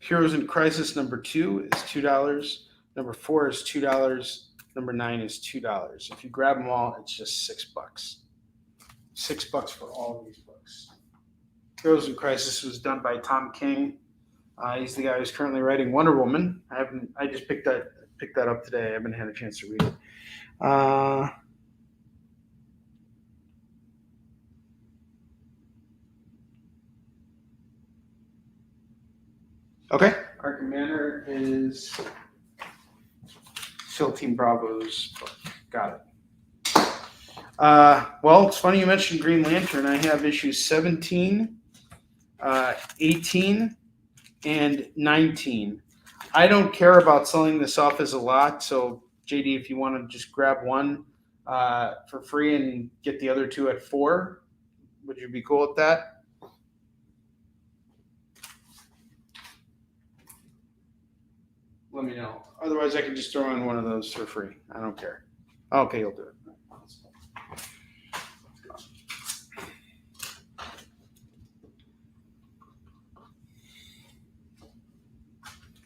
Heroes in Crisis number 2 is $2. Number 4 is $2. Number 9 is $2. If you grab them all, it's just $6. $6 for all of these books. Heroes in Crisis was done by Tom King. He's the guy who's currently writing Wonder Woman. I just picked that up today. I haven't had a chance to read it. Okay, Arkham Manor is SEAL Team Bravo's book. Got it. Well, it's funny you mentioned Green Lantern. I have issues 17, 18, and 19. I don't care about selling this off as a lot, so JD, if you want to just grab one for free and get the other 2 at 4, would you be cool with that? Let me know. Otherwise, I can just throw in one of those for free. I don't care. Okay, you'll do it.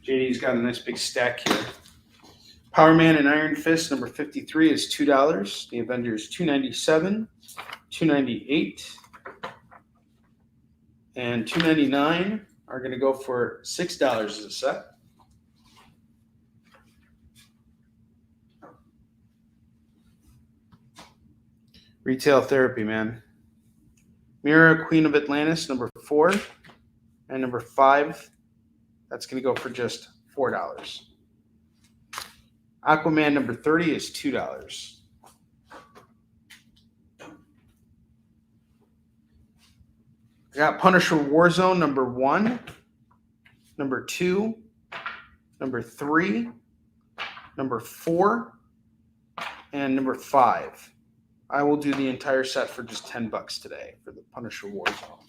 JD's got a nice big stack here. Power Man and Iron Fist number 53 is $2. The Avengers $297, $298, and $299 are going to go for $6 as a set. Retail Therapy, man. Mira, Queen of Atlantis, number 4, and number 5. That's going to go for just $4. Aquaman number 30 is $2. I got Punisher Warzone number 1, number 2, number 3, number 4, and number 5. I will do the entire set for just $10 today for the Punisher Warzone.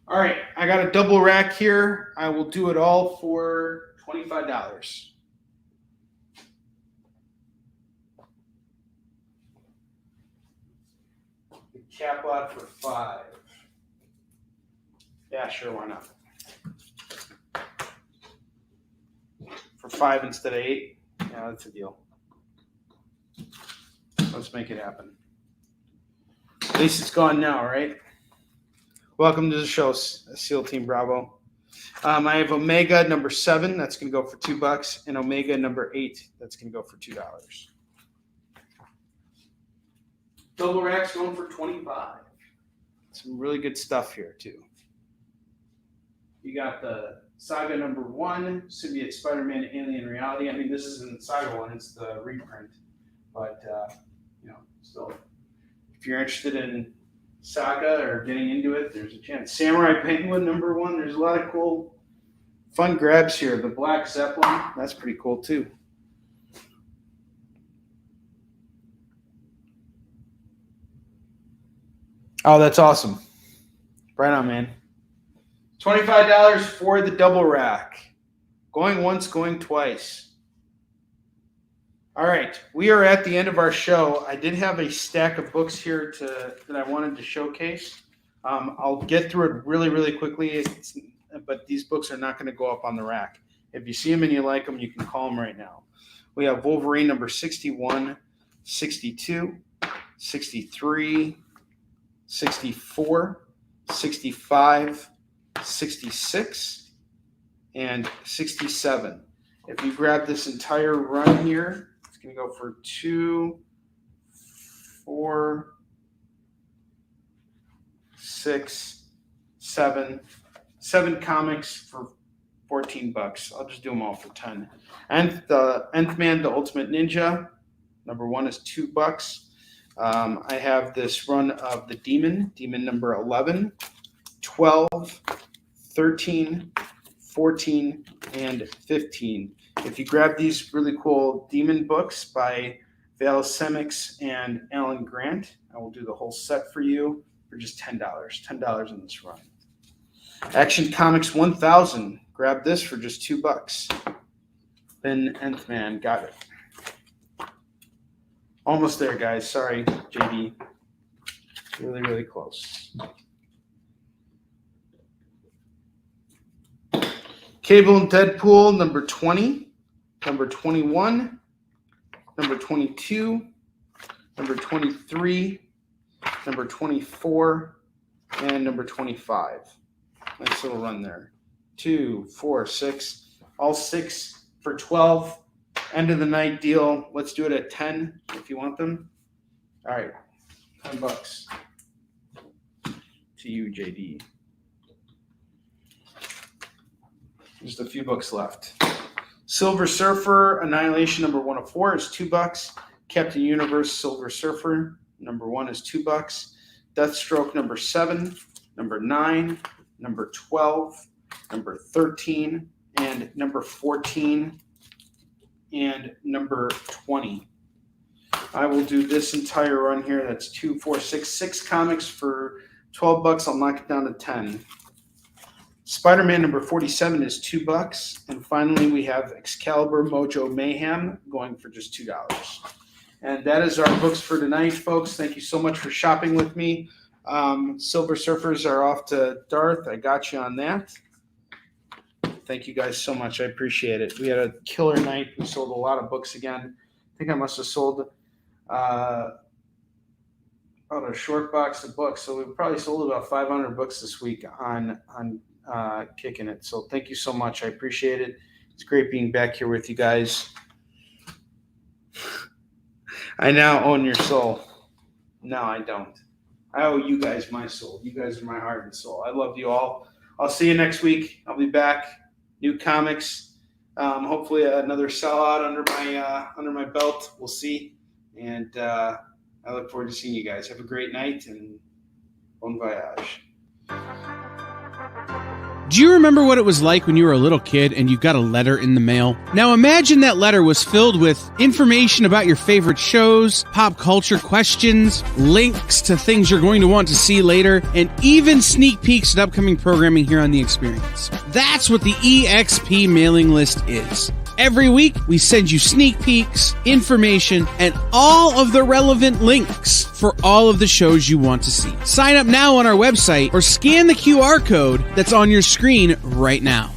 All right, I got a double rack here. I will do it all for $25. The cap lot for $5. Yeah, sure, why not? For $5 instead of $8. Yeah, that's a deal. Let's make it happen. At least it's gone now, right? Welcome to the show, SEAL Team Bravo. I have Omega number 7. That's going to go for $2. And Omega number 8. That's going to go for $2. Double racks going for $25. Some really good stuff here, too. You got the Saga number 1, Symbiote Spider-Man Alien Reality. I mean, this isn't Saga 1, it's the reprint. But, still, if you're interested in Saga or getting into it, there's a chance. Samurai Penguin number 1. There's a lot of cool, fun grabs here. The Black Zeppelin, that's pretty cool, too. Oh, that's awesome. Right on, man. $25 for the double rack. Going once, going twice. All right, we are at the end of our show. I did have a stack of books here that I wanted to showcase. I'll get through it really, really quickly, but these books are not going to go up on the rack. If you see them and you like them, you can call them right now. We have Wolverine number 61, 62, 63, 64, 65, 66, and 67. If you grab this entire run here, it's going to go for 2, 4, 6, 7 comics for $14. I'll just do them all for 10. Nth Man, the Ultimate Ninja. Number 1 is $2. I have this run of the Demon number 11, 12, 13, 14, and 15. If you grab these really cool Demon books by Val Semix and Alan Grant, I will do the whole set for you for just $10. $10 in this run. Action Comics 1000. Grab this for just $2. Then Nth Man, got it. Almost there, guys. Sorry, JD. Really, really close. Cable and Deadpool, number 20, number 21, number 22, number 23, number 24, and number 25. Nice little run there. 2, 4, 6. All 6 for 12. End of the night deal. Let's do it at 10 if you want them. All right. $10 to you, JD. Just a few books left. Silver Surfer Annihilation number 104 is $2. Captain Universe Silver Surfer number 1 is $2. Deathstroke number 7, number 9, number 12, number 13, and number 14, and number 20. I will do this entire run here. That's 2, 4, 6 comics for $12. I'll knock it down to 10. Spider-Man number 47 is $2. And finally, we have Excalibur Mojo Mayhem going for just $2. And that is our books for tonight, folks. Thank you so much for shopping with me. Silver Surfers are off to Darth. I got you on that. Thank you guys so much. I appreciate it. We had a killer night. We sold a lot of books again. I think I must have sold about a short box of books. So we probably sold about 500 books this week on Kickin' It. So thank you so much. I appreciate it. It's great being back here with you guys. I now own your soul. No, I don't. I owe you guys my soul. You guys are my heart and soul. I love you all. I'll see you next week. I'll be back. New comics. Hopefully another sellout under my belt. We'll see. And I look forward to seeing you guys. Have a great night and bon voyage. Do you remember what it was like when you were a little kid and you got a letter in the mail? Now imagine that letter was filled with information about your favorite shows, pop culture questions, links to things you're going to want to see later, and even sneak peeks at upcoming programming here on The Experience. That's what the EXP mailing list is. Every week, we send you sneak peeks, information, and all of the relevant links for all of the shows you want to see. Sign up now on our website or scan the QR code that's on your screen right now.